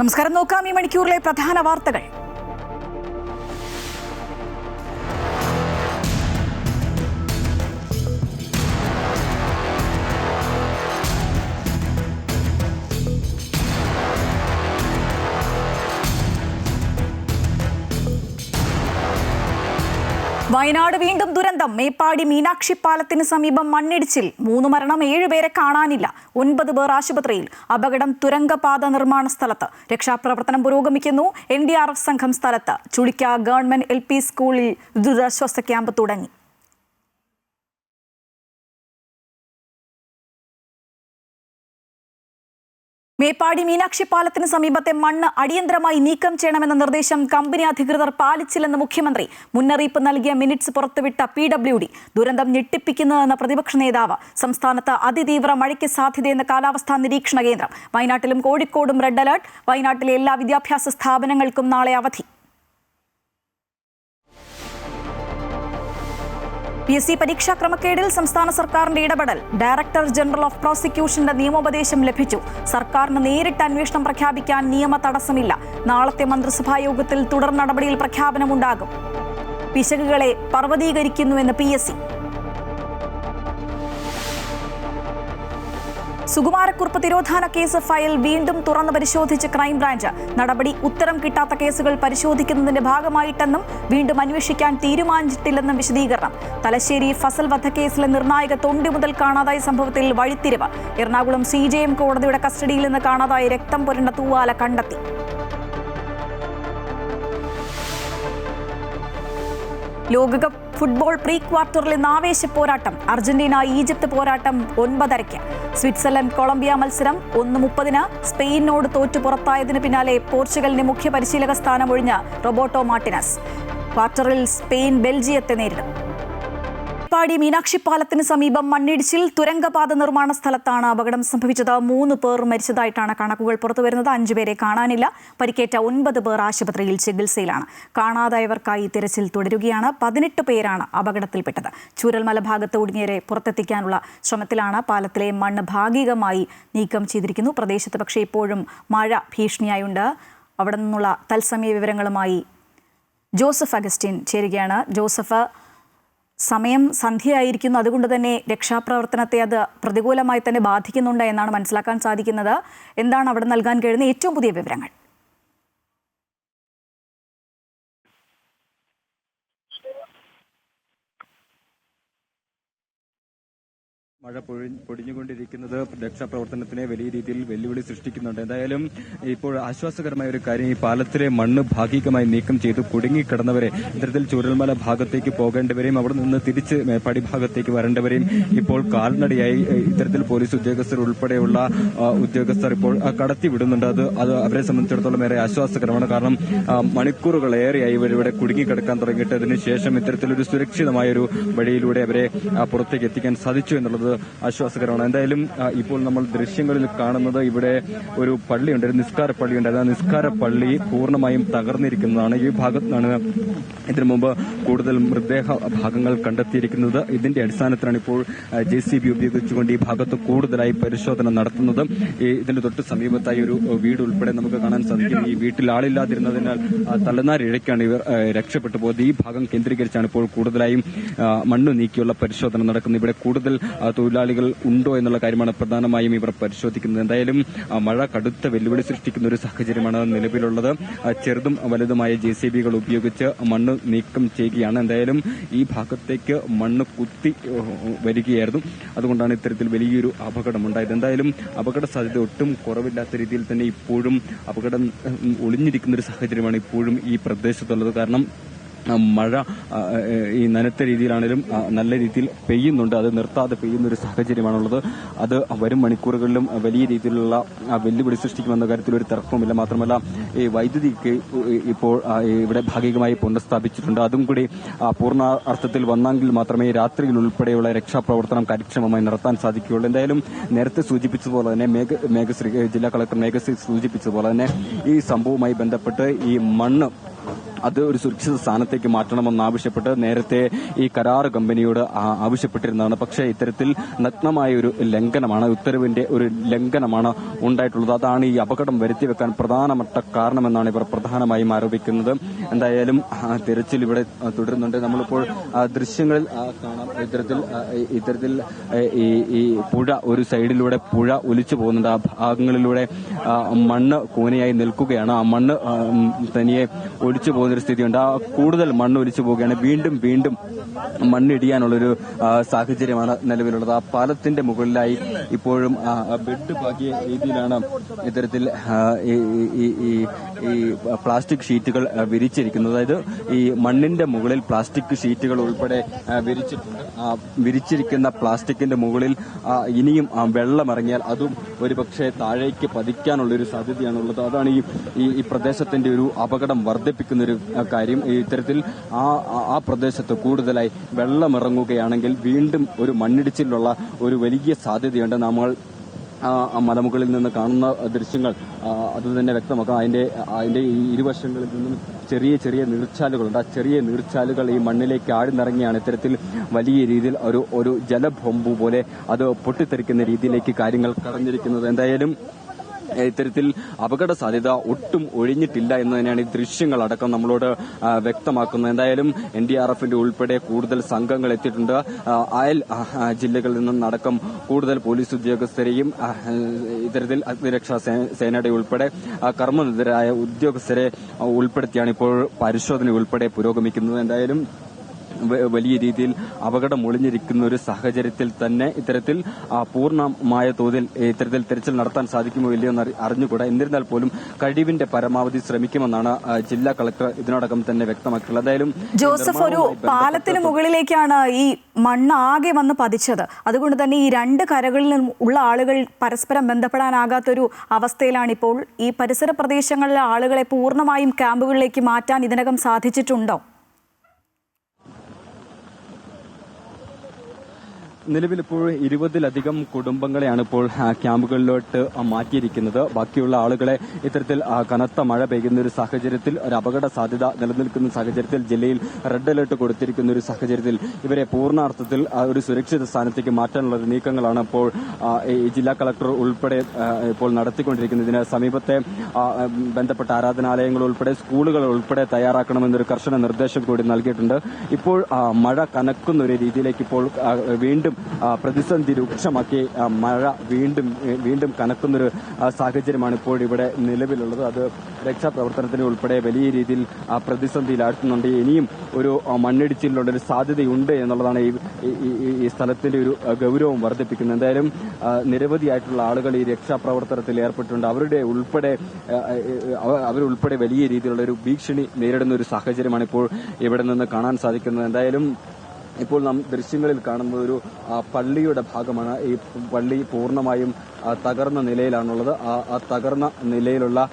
നമസ്കാരം. നോക്കാം ഈ മണിക്കൂറിലെ പ്രധാന വാർത്തകൾ. വയനാട് വീണ്ടും ദുരന്തം. മേപ്പാടി മീനാക്ഷി പാലത്തിന് സമീപം മണ്ണിടിച്ചിൽ. 3 മരണം, 7 പേരെ കാണാനില്ല. 9 പേർ ആശുപത്രിയിൽ. അപകടം തുരങ്കപാത നിർമ്മാണ സ്ഥലത്ത്. രക്ഷാപ്രവർത്തനം പുരോഗമിക്കുന്നു. NDRF സംഘം സ്ഥലത്ത്. ചുളിക്ക ഗവൺമെന്റ് LP സ്കൂളിൽ ദുരിതാശ്വാസ ക്യാമ്പ് തുടങ്ങി. മേപ്പാടി മീനാക്ഷി പാലത്തിന് സമീപത്തെ മണ്ണ് അടിയന്തരമായി നീക്കം ചെയ്യണമെന്ന നിർദ്ദേശം കമ്പനി അധികൃതർ പാലിച്ചില്ലെന്ന് മുഖ്യമന്ത്രി. മുന്നറിയിപ്പ് നൽകിയ മിനിറ്റ്സ് പുറത്തുവിട്ട PWD. ദുരന്തം ഞെട്ടിപ്പിക്കുന്നതെന്ന പ്രതിപക്ഷ നേതാവ്. സംസ്ഥാനത്ത് അതിതീവ്ര മഴയ്ക്ക് സാധ്യതയെന്ന കാലാവസ്ഥാ നിരീക്ഷണ കേന്ദ്രം. വയനാട്ടിലും കോഴിക്കോടും റെഡ് അലർട്ട്. വയനാട്ടിലെ എല്ലാ വിദ്യാഭ്യാസ സ്ഥാപനങ്ങൾക്കും നാളെ അവധി. PSC പരീക്ഷാ ക്രമക്കേടിൽ സംസ്ഥാന സർക്കാരിന്റെ ഇടപെടൽ. ഡയറക്ടർ ജനറൽ ഓഫ് പ്രോസിക്യൂഷന്റെ നിയമോപദേശം ലഭിച്ചു. സർക്കാരിന് നേരിട്ട് അന്വേഷണം പ്രഖ്യാപിക്കാൻ നിയമ തടസ്സമില്ല. നാളത്തെ മന്ത്രിസഭാ യോഗത്തിൽ തുടർ നടപടിയിൽ പ്രഖ്യാപനമുണ്ടാകും. പിശകുകളെ പർവ്വതീകരിക്കുന്നുവെന്ന് PSC. സുകുമാരക്കുറുപ്പ് തിരോധാന കേസ് ഫയൽ വീണ്ടും തുറന്നു പരിശോധിച്ച് ക്രൈംബ്രാഞ്ച്. നടപടി ഉത്തരം കിട്ടാത്ത കേസുകൾ പരിശോധിക്കുന്നതിന്റെ ഭാഗമായിട്ടെന്നും വീണ്ടും അന്വേഷിക്കാൻ തീരുമാനിച്ചിട്ടില്ലെന്നും വിശദീകരണം. തലശ്ശേരി ഫസൽ വധക്കേസിലെ നിർണായക തൊണ്ടി മുതൽ കാണാതായ സംഭവത്തിൽ വഴിത്തിരിവ്. എറണാകുളം CJM കോടതിയുടെ കസ്റ്റഡിയിൽ നിന്ന് കാണാതായ രക്തം പുരണ്ട തൂവാല കണ്ടെത്തി. ലോകകപ്പ് ഫുട്ബോൾ പ്രീ ക്വാർട്ടറിൽ ഇന്ന് ആവേശ പോരാട്ടം. അർജന്റീന ഈജിപ്ത് പോരാട്ടം 9:30. സ്വിറ്റ്സർലൻഡ് കൊളംബിയ മത്സരം 1:30. സ്പെയിനോട് തോറ്റു പുറത്തായതിനു പിന്നാലെ പോർച്ചുഗലിന്റെ മുഖ്യ പരിശീലക സ്ഥാനം ഒഴിഞ്ഞ റോബർട്ടോ മാർട്ടിനസ്. ക്വാർട്ടറിൽ സ്പെയിൻ ബെൽജിയത്തെ നേരിടും. മേപ്പാടി മീനാക്ഷി പാലത്തിന് സമീപം മണ്ണിടിച്ചിൽ. തുരങ്കപാത നിർമ്മാണ സ്ഥലത്താണ് അപകടം സംഭവിച്ചത്. 3 പേർ മരിച്ചതായിട്ടാണ് കണക്കുകൾ പുറത്തുവരുന്നത്. 5 പേരെ കാണാനില്ല. പരിക്കേറ്റ 9 പേർ ആശുപത്രിയിൽ ചികിത്സയിലാണ്. കാണാതായവർക്കായി തിരച്ചിൽ തുടരുകയാണ്. 18 പേരാണ് അപകടത്തിൽപ്പെട്ടത്. ചൂരൽമല ഭാഗത്ത് ഒടുങ്ങിയവരെ പുറത്തെത്തിക്കാനുള്ള ശ്രമത്തിലാണ്. പാലത്തിലെ മണ്ണ് ഭാഗികമായി നീക്കം ചെയ്തിരിക്കുന്നു. പ്രദേശത്ത് പക്ഷേ ഇപ്പോഴും മഴ ഭീഷണിയായുണ്ട്. അവിടെ നിന്നുള്ള തത്സമയ വിവരങ്ങളുമായി ജോസഫ് അഗസ്റ്റിൻ ചേരുകയാണ്. ജോസഫ്, സമയം സന്ധ്യയായിരിക്കുന്നു. അതുകൊണ്ട് തന്നെ രക്ഷാപ്രവർത്തനത്തെ അത് പ്രതികൂലമായി തന്നെ ബാധിക്കുന്നുണ്ട് എന്നാണ് മനസ്സിലാക്കാൻ സാധിക്കുന്നത്. എന്താണ് അവിടെ നൽകാൻ കഴിയുന്ന ഏറ്റവും പുതിയ വിവരങ്ങൾ? മഴ പൊടിഞ്ഞുകൊണ്ടിരിക്കുന്നത് രക്ഷാപ്രവർത്തനത്തിനെ വലിയ രീതിയിൽ വെല്ലുവിളി സൃഷ്ടിക്കുന്നുണ്ട്. എന്തായാലും ഇപ്പോൾ ആശ്വാസകരമായ ഒരു കാര്യം, ഈ പാലത്തിലെ മണ്ണ് ഭാഗികമായി നീക്കം ചെയ്തു. കുടുങ്ങിക്കിടന്നവരെ, ഇത്തരത്തിൽ ചൂരൽമല ഭാഗത്തേക്ക് പോകേണ്ടവരെയും അവിടെ നിന്ന് തിരിച്ച് മേപ്പാടി ഭാഗത്തേക്ക് വരേണ്ടവരെയും ഇപ്പോൾ കാൽനടയായി ഇത്തരത്തിൽ പോലീസ് ഉദ്യോഗസ്ഥർ ഉൾപ്പെടെയുള്ള ഉദ്യോഗസ്ഥർ ഇപ്പോൾ കടത്തിവിടുന്നുണ്ട്. അത് അവരെ സംബന്ധിച്ചിടത്തോളം ഏറെ ആശ്വാസകരമാണ്. കാരണം മണിക്കൂറുകളേറെയായി ഇവരിവിടെ കുടുങ്ങിക്കിടക്കാൻ തുടങ്ങിയിട്ട് അതിനുശേഷം ഇത്തരത്തിലൊരു സുരക്ഷിതമായൊരു വഴിയിലൂടെ അവരെ പുറത്തേക്ക് എത്തിക്കാൻ സാധിച്ചു എന്നുള്ളത് ആശ്വാസകരമാണ്. എന്തായാലും ഇപ്പോൾ നമ്മൾ ദൃശ്യങ്ങളിൽ കാണുന്നത് ഇവിടെ ഒരു പള്ളിയുണ്ട്, ഒരു നിസ്കാര പള്ളിയുണ്ട്. ആ നിസ്കാര പള്ളി പൂർണ്ണമായും തകർന്നിരിക്കുന്നതാണ്. ഈ ഭാഗത്താണ് ഇതിനു മുമ്പ് കൂടുതൽ മൃതദേഹ ഭാഗങ്ങൾ കണ്ടെത്തിയിരിക്കുന്നത്. ഇതിന്റെ അടിസ്ഥാനത്തിലാണ് ഇപ്പോൾ JCB ഉപയോഗിച്ചുകൊണ്ട് ഈ ഭാഗത്ത് കൂടുതലായി പരിശോധന നടത്തുന്നത്. ഇതിന് തൊട്ട് സമീപത്തായി ഒരു വീട് ഉൾപ്പെടെ നമുക്ക് കാണാൻ സാധിക്കും. ഈ വീട്ടിൽ ആളില്ലാതിരുന്നതിനാൽ തലനാരിഴയ്ക്കാണ് ഇവർ രക്ഷപ്പെട്ടു പോയത്. ഈ ഭാഗം കേന്ദ്രീകരിച്ചാണ് ഇപ്പോൾ കൂടുതലായും മണ്ണ് നീക്കിയുള്ള പരിശോധന നടക്കുന്നത്. ഇവിടെ കൂടുതൽ തൊഴിലാളികൾ ഉണ്ടോ എന്നുള്ള കാര്യമാണ് പ്രധാനമായും ഇവർ പരിശോധിക്കുന്നത്. എന്തായാലും മഴ കടുത്ത വെല്ലുവിളി സൃഷ്ടിക്കുന്ന ഒരു സാഹചര്യമാണ് നിലവിലുള്ളത്. ചെറുതും വലുതുമായ JCBകൾ ഉപയോഗിച്ച് മണ്ണ് നീക്കം ചെയ്യുകയാണ്. എന്തായാലും ഈ ഭാഗത്തേക്ക് മണ്ണ് കുത്തി വരികയായിരുന്നു. അതുകൊണ്ടാണ് ഇത്തരത്തിൽ വലിയൊരു അപകടമുണ്ടായത്. എന്തായാലും അപകട സാധ്യത ഒട്ടും കുറവില്ലാത്ത രീതിയിൽ തന്നെ ഇപ്പോഴും അപകടം ഒളിഞ്ഞിരിക്കുന്ന ഒരു സാഹചര്യമാണ് ഇപ്പോഴും ഈ പ്രദേശത്തുള്ളത്. കാരണം മഴ ഈ നനത്ത രീതിയിലാണെങ്കിലും നല്ല രീതിയിൽ പെയ്യുന്നുണ്ട്. അത് നിർത്താതെ പെയ്യുന്ന ഒരു സാഹചര്യമാണുള്ളത്. അത് വരും മണിക്കൂറുകളിലും വലിയ രീതിയിലുള്ള വെല്ലുവിളി സൃഷ്ടിക്കുമെന്ന കാര്യത്തിൽ ഒരു തർക്കവുമില്ല. മാത്രമല്ല ഈ വൈദ്യുതിക്ക് ഇപ്പോൾ ഇവിടെ ഭാഗികമായി പുനഃസ്ഥാപിച്ചിട്ടുണ്ട്. അതും കൂടി പൂർണ്ണ അർത്ഥത്തിൽ വന്നെങ്കിൽ മാത്രമേ രാത്രിയിൽ ഉൾപ്പെടെയുള്ള രക്ഷാപ്രവർത്തനം കാര്യക്ഷമമായി നടത്താൻ സാധിക്കുകയുള്ളൂ. എന്തായാലും നേരത്തെ സൂചിപ്പിച്ചതുപോലെ തന്നെ മേഘശ്രീ ജില്ലാ കളക്ടർ മേഘശ്രീ സൂചിപ്പിച്ചതുപോലെ തന്നെ ഈ സംഭവവുമായി ബന്ധപ്പെട്ട് ഈ മണ്ണ് അത് ഒരു സുരക്ഷിത സ്ഥാനത്തേക്ക് മാറ്റണമെന്നാവശ്യപ്പെട്ട് നേരത്തെ ഈ കരാർ കമ്പനിയോട് ആവശ്യപ്പെട്ടിരുന്നതാണ്. പക്ഷേ ഇത്തരത്തിൽ നഗ്നമായ ഒരു ലംഘനമാണ്, ഉത്തരവിന്റെ ഒരു ലംഘനമാണ് ഉണ്ടായിട്ടുള്ളത്. അതാണ് ഈ അപകടം വരുത്തിവെക്കാൻ പ്രധാനപ്പെട്ട കാരണമെന്നാണ് ഇവർ പ്രധാനമായും ആരോപിക്കുന്നത്. എന്തായാലും തിരച്ചിൽ ഇവിടെ തുടരുന്നുണ്ട്. നമ്മളിപ്പോൾ ദൃശ്യങ്ങളിൽ കാണാം, ഇത്തരത്തിൽ ഈ പുഴ ഒരു സൈഡിലൂടെ പുഴ ഒലിച്ചു പോകുന്നുണ്ട്. ആ ഭാഗങ്ങളിലൂടെ മണ്ണ് കൂനയായി നിൽക്കുകയാണ്. ആ മണ്ണ് തനിയെ ഒലിച്ചു പോകുന്നൊരു സ്ഥിതിയുണ്ട്. ആ കൂടുതൽ മണ്ണ് ഒലിച്ചു പോവുകയാണ്. വീണ്ടും മണ്ണിടിയാനുള്ളൊരു സാഹചര്യമാണ് നിലവിലുള്ളത്. ആ പാലത്തിന്റെ മുകളിലായി ഇപ്പോഴും ബെഡ് പാകിയ രീതിയിലാണ് ഇത്തരത്തിൽ ഈ പ്ലാസ്റ്റിക് ഷീറ്റുകൾ വിരിച്ചിരിക്കുന്നത്. അതായത് ഈ മണ്ണിന്റെ മുകളിൽ പ്ലാസ്റ്റിക് ഷീറ്റുകൾ ഉൾപ്പെടെ വിരിച്ചിട്ടുണ്ട്. വിരിച്ചിരിക്കുന്ന പ്ലാസ്റ്റിക്കിന്റെ മുകളിൽ ഇനിയും വെള്ളമിറങ്ങിയാൽ അതും ഒരുപക്ഷെ താഴേക്ക് പതിക്കാനുള്ളൊരു സാധ്യതയാണുള്ളത്. അതാണ് ഈ പ്രദേശത്തിന്റെ ഒരു അപകടം വർദ്ധിപ്പിക്കുന്ന ഒരു കാര്യം. ഇത്തരത്തിൽ ആ പ്രദേശത്ത് കൂടുതലായി വെള്ളമിറങ്ങുകയാണെങ്കിൽ വീണ്ടും ഒരു മണ്ണിടിച്ചിലുള്ള ഒരു വലിയ സാധ്യതയുണ്ട്. നമ്മൾ മലമുകളിൽ നിന്ന് കാണുന്ന ദൃശ്യങ്ങൾ അത് തന്നെ വ്യക്തമാക്കാം. അതിന്റെ ഇരുവശങ്ങളിൽ നിന്നും ചെറിയ നീർച്ചാലുകളുണ്ട്. ആ ചെറിയ നീർച്ചാലുകൾ ഈ മണ്ണിലേക്ക് ആഴ്ന്നിറങ്ങിയാണ് ഇത്തരത്തിൽ വലിയ രീതിയിൽ ഒരു ജലബോംബ് പോലെ അത് പൊട്ടിത്തെറിക്കുന്ന രീതിയിലേക്ക് കാര്യങ്ങൾ കടന്നിരിക്കുന്നത്. എന്തായാലും ഇത്തരത്തിൽ അപകട സാധ്യത ഒട്ടും ഒഴിഞ്ഞിട്ടില്ല എന്ന് തന്നെയാണ് ഈ ദൃശ്യങ്ങളടക്കം നമ്മളോട് വ്യക്തമാക്കുന്നത്. എന്തായാലും NDRFന്റെ ഉൾപ്പെടെ കൂടുതൽ സംഘങ്ങൾ എത്തിയിട്ടുണ്ട്. അയൽ ജില്ലകളിൽ നിന്നടക്കം കൂടുതൽ പോലീസ് ഉദ്യോഗസ്ഥരെയും ഇത്തരത്തിൽ അഗ്നിരക്ഷാ സേനയുടെ ഉൾപ്പെടെ കർമ്മനിരതരായ ഉദ്യോഗസ്ഥരെ ഉൾപ്പെടുത്തിയാണ് ഇപ്പോൾ പരിശോധന ഉൾപ്പെടെ പുരോഗമിക്കുന്നത്. എന്തായാലും വലിയ രീതിയിൽ അപകടം ഒളിഞ്ഞിരിക്കുന്ന ഒരു സാഹചര്യത്തിൽ തന്നെ ഇത്തരത്തിൽ പൂർണ്ണമായ തോതിൽ ഇത്തരത്തിൽ തെരച്ചിൽ നടത്താൻ സാധിക്കുമോ ഇല്ലയോ എന്ന് അറിഞ്ഞുകൂടാ. എന്നിരുന്നാൽ പോലും കഴിവിന്റെ പരമാവധി ശ്രമിക്കുമെന്നാണ് ജില്ലാ കളക്ടർ ഇതിനോടകം തന്നെ വ്യക്തമാക്കിയിട്ടുള്ളത്. എന്തായാലും ജോസഫ്, ഒരു പാലത്തിന് മുകളിലേക്കാണ് ഈ മണ്ണ് ആകെ വന്ന് പതിച്ചത്. അതുകൊണ്ട് തന്നെ ഈ രണ്ട് കരകളിൽ ഉള്ള ആളുകൾ പരസ്പരം ബന്ധപ്പെടാനാകാത്തൊരു അവസ്ഥയിലാണ് ഇപ്പോൾ. ഈ പരിസര പ്രദേശങ്ങളിലെ ആളുകളെ പൂർണ്ണമായും ക്യാമ്പുകളിലേക്ക് മാറ്റാൻ ഇതിനകം സാധിച്ചിട്ടുണ്ടോ? നിലവിൽ ഇപ്പോൾ 20-ലധികം കുടുംബങ്ങളെയാണ് ഇപ്പോൾ ക്യാമ്പുകളിലോട്ട് മാറ്റിയിരിക്കുന്നത്. ബാക്കിയുള്ള ആളുകളെ ഇത്തരത്തിൽ കനത്ത മഴ പെയ്യുന്ന ഒരു സാഹചര്യത്തിൽ, ഒരു അപകട സാധ്യത നിലനിൽക്കുന്ന സാഹചര്യത്തിൽ, ജില്ലയിൽ റെഡ് അലർട്ട് കൊടുത്തിരിക്കുന്ന ഒരു സാഹചര്യത്തിൽ ഇവരെ പൂർണ്ണാർത്ഥത്തിൽ ഒരു സുരക്ഷിത സ്ഥാനത്തേക്ക് മാറ്റാനുള്ള നീക്കങ്ങളാണ് ഇപ്പോൾ ഈ ജില്ലാ കളക്ടർ ഉൾപ്പെടെ ഇപ്പോൾ നടത്തിക്കൊണ്ടിരിക്കുന്നത്. ഇതിന് സമീപത്തെ ബന്ധപ്പെട്ട ആരാധനാലയങ്ങൾ ഉൾപ്പെടെ സ്കൂളുകൾ ഉൾപ്പെടെ തയ്യാറാക്കണമെന്നൊരു കർശന നിർദ്ദേശം കൂടി നൽകിയിട്ടുണ്ട്. ഇപ്പോൾ മഴ കനക്കുന്ന ഒരു രീതിയിലേക്ക് ഇപ്പോൾ വീണ്ടും പ്രതിസന്ധി രൂക്ഷമാക്കി മഴ വീണ്ടും കനക്കുന്നൊരു സാഹചര്യമാണ് ഇപ്പോൾ ഇവിടെ നിലവിലുള്ളത്. അത് രക്ഷാപ്രവർത്തനത്തിന് ഉൾപ്പെടെ വലിയ രീതിയിൽ പ്രതിസന്ധിയിലാഴ്ത്തുന്നുണ്ട്. ഇനിയും ഒരു മണ്ണിടിച്ചിലുള്ള ഒരു സാധ്യതയുണ്ട് എന്നുള്ളതാണ് ഈ സ്ഥലത്തിന്റെ ഒരു ഗൗരവം വർദ്ധിപ്പിക്കുന്നത്. എന്തായാലും നിരവധിയായിട്ടുള്ള ആളുകൾ ഈ രക്ഷാപ്രവർത്തനത്തിൽ ഏർപ്പെട്ടിട്ടുണ്ട്. അവരുൾപ്പെടെ വലിയ രീതിയിലുള്ള ഒരു ഭീഷണി നേരിടുന്ന ഒരു സാഹചര്യമാണ് ഇപ്പോൾ ഇവിടെ നിന്ന് കാണാൻ സാധിക്കുന്നത്. എന്തായാലും ഇപ്പോൾ നാം ദൃശ്യങ്ങളിൽ കാണുന്നത് ഒരു പള്ളിയുടെ ഭാഗമാണ്. ഈ പള്ളി പൂർണ്ണമായും തകർന്ന നിലയിലാണുള്ളത്. ആ തകർന്ന നിലയിലുള്ള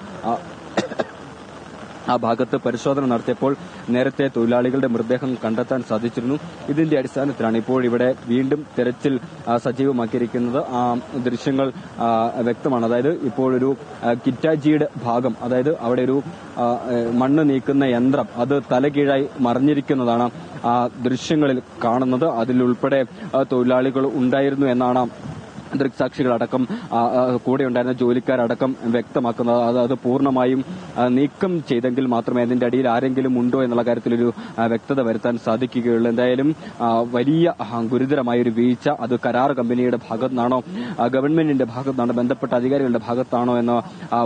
ആ ഭാഗത്ത് പരിശോധന നടത്തിയപ്പോൾ നേരത്തെ തൊഴിലാളികളുടെ മൃതദേഹം കണ്ടെത്താൻ സാധിച്ചിരുന്നു. ഇതിന്റെ അടിസ്ഥാനത്തിലാണ് ഇപ്പോൾ ഇവിടെ വീണ്ടും തെരച്ചിൽ സജീവമാക്കിയിരിക്കുന്നത്. ആ ദൃശ്യങ്ങൾ വ്യക്തമാണ്. അതായത് ഇപ്പോഴൊരു കിറ്റാജിയുടെ ഭാഗം, അതായത് അവിടെ ഒരു മണ്ണ് നീക്കുന്ന യന്ത്രം അത് തലകീഴായി മറിഞ്ഞിരിക്കുന്നതാണ് ആ ദൃശ്യങ്ങളിൽ കാണുന്നത്. അതിലുൾപ്പെടെ തൊഴിലാളികൾ ഉണ്ടായിരുന്നു എന്നാണ് ദൃക്സാക്ഷികളടക്കം കൂടെ ഉണ്ടായിരുന്ന ജോലിക്കാരടക്കം വ്യക്തമാക്കുന്നത്. അത് പൂർണ്ണമായും നീക്കം ചെയ്തെങ്കിൽ മാത്രമേ അതിന്റെ അടിയിൽ ആരെങ്കിലും ഉണ്ടോ എന്നുള്ള കാര്യത്തിലൊരു വ്യക്തത വരുത്താൻ സാധിക്കുകയുള്ളൂ. എന്തായാലും വലിയ ഗുരുതരമായ ഒരു വീഴ്ച അത് കരാർ കമ്പനിയുടെ ഭാഗത്തുനിന്നാണോ ഗവൺമെന്റിന്റെ ഭാഗത്തുനിന്നാണോ ബന്ധപ്പെട്ട അധികാരികളുടെ ഭാഗത്താണോ എന്ന്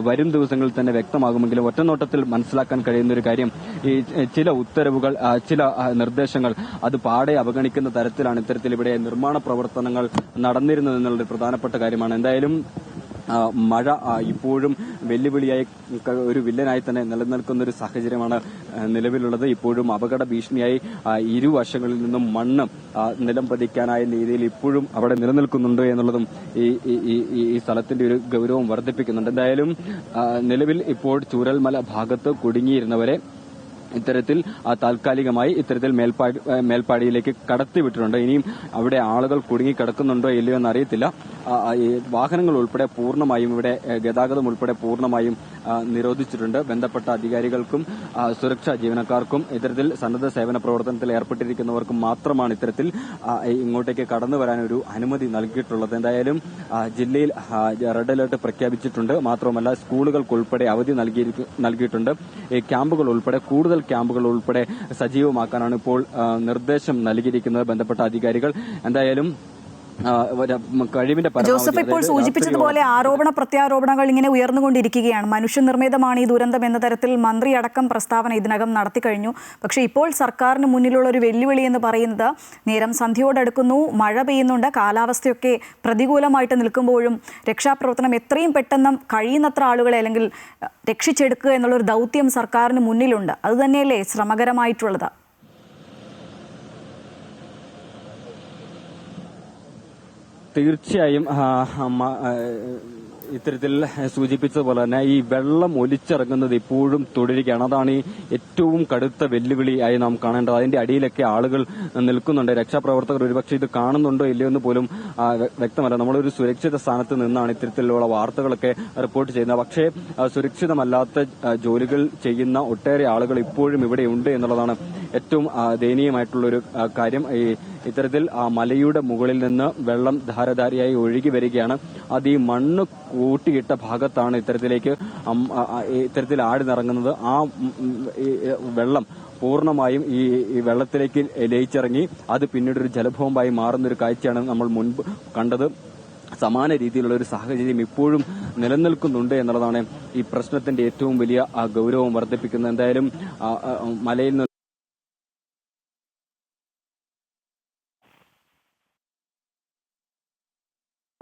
വരും ദിവസങ്ങളിൽ തന്നെ വ്യക്തമാകുമെങ്കിലും ഒറ്റനോട്ടത്തിൽ മനസ്സിലാക്കാൻ കഴിയുന്ന ഒരു കാര്യം, ഈ ചില ഉത്തരവുകൾ, ചില നിർദ്ദേശങ്ങൾ അത് പാടെ അവഗണിക്കുന്ന തരത്തിലാണ് ഇത്തരത്തിൽ ഇവിടെ നിർമ്മാണ പ്രവർത്തനങ്ങൾ നടന്നിരുന്നത് എന്നുള്ളത് പ്രധാനപ്പെട്ട കാര്യമാണ്. എന്തായാലും മഴ ഇപ്പോഴും വെല്ലുവിളിയായി ഒരു വില്ലനായി തന്നെ നിലനിൽക്കുന്ന ഒരു സാഹചര്യമാണ് നിലവിലുള്ളത്. ഇപ്പോഴും അപകട ഭീഷണിയായി ഇരുവശങ്ങളിൽ നിന്നും മണ്ണ് നിലം പതിക്കാനായ രീതിയിൽ ഇപ്പോഴും അവിടെ നിലനിൽക്കുന്നുണ്ട് എന്നുള്ളതും ഈ സ്ഥലത്തിന്റെ ഒരു ഗൗരവം വർദ്ധിപ്പിക്കുന്നുണ്ട്. എന്തായാലും നിലവിൽ ഇപ്പോൾ ചൂരൽമല ഭാഗത്ത് കുടുങ്ങിയിരുന്നവരെ ഇത്തരത്തിൽ താൽക്കാലികമായി ഇത്തരത്തിൽ മേൽപ്പാടിയിലേക്ക് കടത്തിവിട്ടിട്ടുണ്ട്. ഇനിയും അവിടെ ആളുകൾ കുടുങ്ങിക്കിടക്കുന്നുണ്ടോ ഇല്ലയോ എന്ന് അറിയത്തില്ല. വാഹനങ്ങൾ ഉൾപ്പെടെ പൂർണ്ണമായും ഇവിടെ ഗതാഗതം ഉൾപ്പെടെ പൂർണ്ണമായും നിരോധിച്ചിട്ടുണ്ട്. ബന്ധപ്പെട്ട അധികാരികൾക്കും സുരക്ഷാ ജീവനക്കാർക്കും ഇത്തരത്തിൽ സന്നദ്ധ സേവന പ്രവർത്തനത്തിൽ ഏർപ്പെട്ടിരിക്കുന്നവർക്കും മാത്രമാണ് ഇത്തരത്തിൽ ഇങ്ങോട്ടേക്ക് കടന്നു വരാൻ ഒരു അനുമതി നൽകിയിട്ടുള്ളത്. എന്തായാലും ജില്ലയിൽ റെഡ് അലർട്ട് പ്രഖ്യാപിച്ചിട്ടുണ്ട്. മാത്രമല്ല സ്കൂളുകൾക്കുൾപ്പെടെ അവധി നൽകിയിട്ടുണ്ട്. ഈ ക്യാമ്പുകൾ ഉൾപ്പെടെ കൂടുതൽ ക്യാമ്പുകൾ ഉൾപ്പെടെ സജീവമാക്കാനാണ് ഇപ്പോൾ നിർദ്ദേശം നൽകിയിരിക്കുന്നത് ബന്ധപ്പെട്ട അധികാരികൾ. എന്തായാലും ജോസഫ് ഇപ്പോൾ സൂചിപ്പിച്ചതുപോലെ ആരോപണ പ്രത്യാരോപണങ്ങൾ ഇങ്ങനെ ഉയർന്നുകൊണ്ടിരിക്കുകയാണ്. മനുഷ്യനിർമ്മിതമാണ് ഈ ദുരന്തം എന്ന തരത്തിൽ മന്ത്രി അടക്കം പ്രസ്താവന ഇതിനകം നടത്തിക്കഴിഞ്ഞു. പക്ഷേ ഇപ്പോൾ സർക്കാരിന് മുന്നിലുള്ള ഒരു വെല്ലുവിളി എന്ന് പറയുന്നത് നേരം സന്ധ്യയോടടുക്കുന്നു, മഴ പെയ്യുന്നുണ്ട്, കാലാവസ്ഥയൊക്കെ പ്രതികൂലമായിട്ട് നിൽക്കുമ്പോഴും രക്ഷാപ്രവർത്തനം എത്രയും പെട്ടെന്ന് കഴിയുന്നത്ര ആളുകളെ അല്ലെങ്കിൽ രക്ഷിച്ചെടുക്കുക എന്നുള്ളൊരു ദൗത്യം സർക്കാരിന് മുന്നിലുണ്ട്. അതുതന്നെയല്ലേ ശ്രമകരമായിട്ടുള്ളത്? തീർച്ചയായും ഇത്തരത്തിൽ സൂചിപ്പിച്ചതുപോലെ തന്നെ ഈ വെള്ളം ഒലിച്ചിറങ്ങുന്നത് ഇപ്പോഴും തുടരുകയാണ്. അതാണ് ഈ ഏറ്റവും കടുത്ത വെല്ലുവിളിയായി നാം കാണേണ്ടത്. അതിന്റെ അടിയിലൊക്കെ ആളുകൾ നിൽക്കുന്നുണ്ട്. രക്ഷാപ്രവർത്തകർ ഒരുപക്ഷെ ഇത് കാണുന്നുണ്ടോ ഇല്ലയോ എന്ന് പോലും വ്യക്തമല്ല. നമ്മളൊരു സുരക്ഷിത സ്ഥാനത്ത് നിന്നാണ് ഇത്തരത്തിലുള്ള വാർത്തകളൊക്കെ റിപ്പോർട്ട് ചെയ്യുന്നത്. പക്ഷേ സുരക്ഷിതമല്ലാത്ത ജോലികൾ ചെയ്യുന്ന ഒട്ടേറെ ആളുകൾ ഇപ്പോഴും ഇവിടെയുണ്ട് എന്നുള്ളതാണ് ഏറ്റവും ദയനീയമായിട്ടുള്ള ഒരു കാര്യം. ഇത്തരത്തിൽ മലയുടെ മുകളിൽ നിന്ന് വെള്ളം ധാരധാരയായി ഒഴുകി വരികയാണ്. അത് ഈ മണ്ണ് കൂട്ടിയിട്ട ഭാഗത്താണ് ഇത്തരത്തിൽ ആടി നിറങ്ങുന്നത്. ആ വെള്ളം പൂർണ്ണമായും ഈ വെള്ളത്തിലേക്ക് ലയിച്ചിറങ്ങി അത് പിന്നീട് ഒരു ജലഭൂമ്പായി മാറുന്ന ഒരു കാഴ്ചയാണ് നമ്മൾ മുൻപ് കണ്ടത്. സമാന രീതിയിലുള്ള ഒരു സാഹചര്യം ഇപ്പോഴും നിലനിൽക്കുന്നുണ്ട് എന്നുള്ളതാണ് ഈ പ്രശ്നത്തിന്റെ ഏറ്റവും വലിയ ഗൗരവം വർദ്ധിപ്പിക്കുന്നത്. എന്തായാലും മലയിൽ നിന്ന്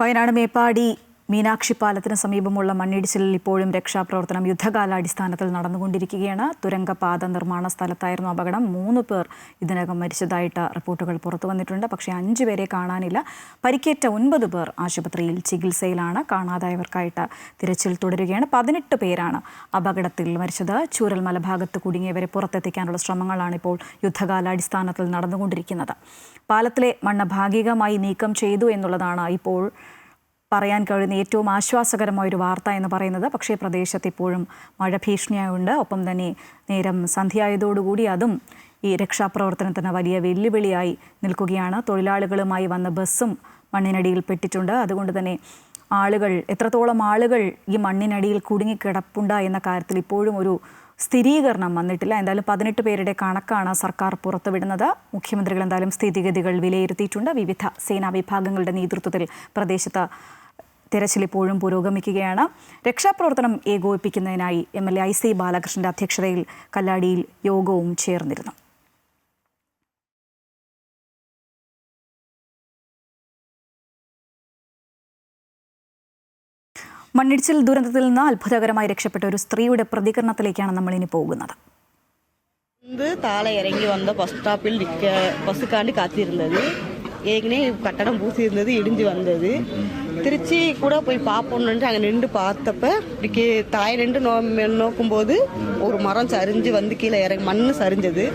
വയനാട് മേപ്പാടി മീനാക്ഷി പാലത്തിന് സമീപമുള്ള മണ്ണിടിച്ചിലിൽ ഇപ്പോഴും രക്ഷാപ്രവർത്തനം യുദ്ധകാലാടിസ്ഥാനത്തിൽ നടന്നുകൊണ്ടിരിക്കുകയാണ്. തുരങ്കപാത നിർമ്മാണ സ്ഥലത്തായിരുന്നു അപകടം. 3 പേർ ഇതിനകം മരിച്ചതായിട്ട് റിപ്പോർട്ടുകൾ പുറത്തു വന്നിട്ടുണ്ട്. പക്ഷേ 5 പേരെ കാണാനില്ല. പരിക്കേറ്റ 9 പേർ ആശുപത്രിയിൽ ചികിത്സയിലാണ്. കാണാതായവർക്കായിട്ട് തിരച്ചിൽ തുടരുകയാണ്. 18 പേരാണ് അപകടത്തിൽ മരിച്ചത്. ചൂരൽമല ഭാഗത്ത് കുടുങ്ങിയവരെ പുറത്തെത്തിക്കാനുള്ള ശ്രമങ്ങളാണ് ഇപ്പോൾ യുദ്ധകാലാടിസ്ഥാനത്തിൽ നടന്നുകൊണ്ടിരിക്കുന്നത്. പാലത്തിലെ മണ്ണ് ഭാഗികമായി നീക്കം ചെയ്തു എന്നുള്ളതാണ് ഇപ്പോൾ പറയാൻ കഴിയുന്ന ഏറ്റവും ആശ്വാസകരമായൊരു വാർത്ത എന്ന് പറയുന്നത്. പക്ഷേ പ്രദേശത്ത് ഇപ്പോഴും മഴ ഭീഷണിയായുണ്ട്. ഒപ്പം തന്നെ നേരം സന്ധ്യയായതോടുകൂടി അതും ഈ രക്ഷാപ്രവർത്തനത്തിന് വലിയ വെല്ലുവിളിയായി നിൽക്കുകയാണ്. തൊഴിലാളികളുമായി വന്ന ബസ്സും മണ്ണിനടിയിൽ പെട്ടിട്ടുണ്ട്. അതുകൊണ്ട് തന്നെ എത്രത്തോളം ആളുകൾ ഈ മണ്ണിനടിയിൽ കുടുങ്ങിക്കിടപ്പുണ്ട് എന്ന കാര്യത്തിൽ ഇപ്പോഴും ഒരു സ്ഥിരീകരണം വന്നിട്ടില്ല. എന്തായാലും 18 പേരുടെ കണക്കാണ് സർക്കാർ പുറത്തുവിടുന്നത്. മുഖ്യമന്ത്രികൾ എന്തായാലും സ്ഥിതിഗതികൾ വിലയിരുത്തിയിട്ടുണ്ട്. വിവിധ സേനാ വിഭാഗങ്ങളുടെ നേതൃത്വത്തിൽ പ്രദേശത്ത് തെരച്ചിൽ ഇപ്പോഴും പുരോഗമിക്കുകയാണ്. രക്ഷാപ്രവർത്തനം ഏകോപിപ്പിക്കുന്നതിനായി MLA IC ബാലകൃഷ്ണന്റെ അധ്യക്ഷതയിൽ കല്ലാടിയിൽ യോഗവും ചേർന്നിരുന്നു. മണ്ണിടിച്ചിൽ ദുരന്തത്തിൽ നിന്ന് അത്ഭുതകരമായി രക്ഷപ്പെട്ട ഒരു സ്ത്രീയുടെ പ്രതികരണത്തിലേക്കാണ് നമ്മൾ ഇനി പോകുന്നത്. താഴെ ഇറങ്ങി വന്ന ബസ് സ്റ്റോപ്പിൽ ബസ്സുക്കാണ്ടി കാത്തിരുന്നത്. ஏற்கனவே கட்டடம் பூசி இருந்தது, இடிஞ்சு வந்தது. திருச்சி கூட போய் பார்ப்போம்னு அங்கே நின்று பார்த்தப்ப இப்படி தாய் நின்று நோக்கும்போது ஒரு மரம் சரிஞ்சு வந்து கீழே இறங்கி மண் சரிஞ்சது.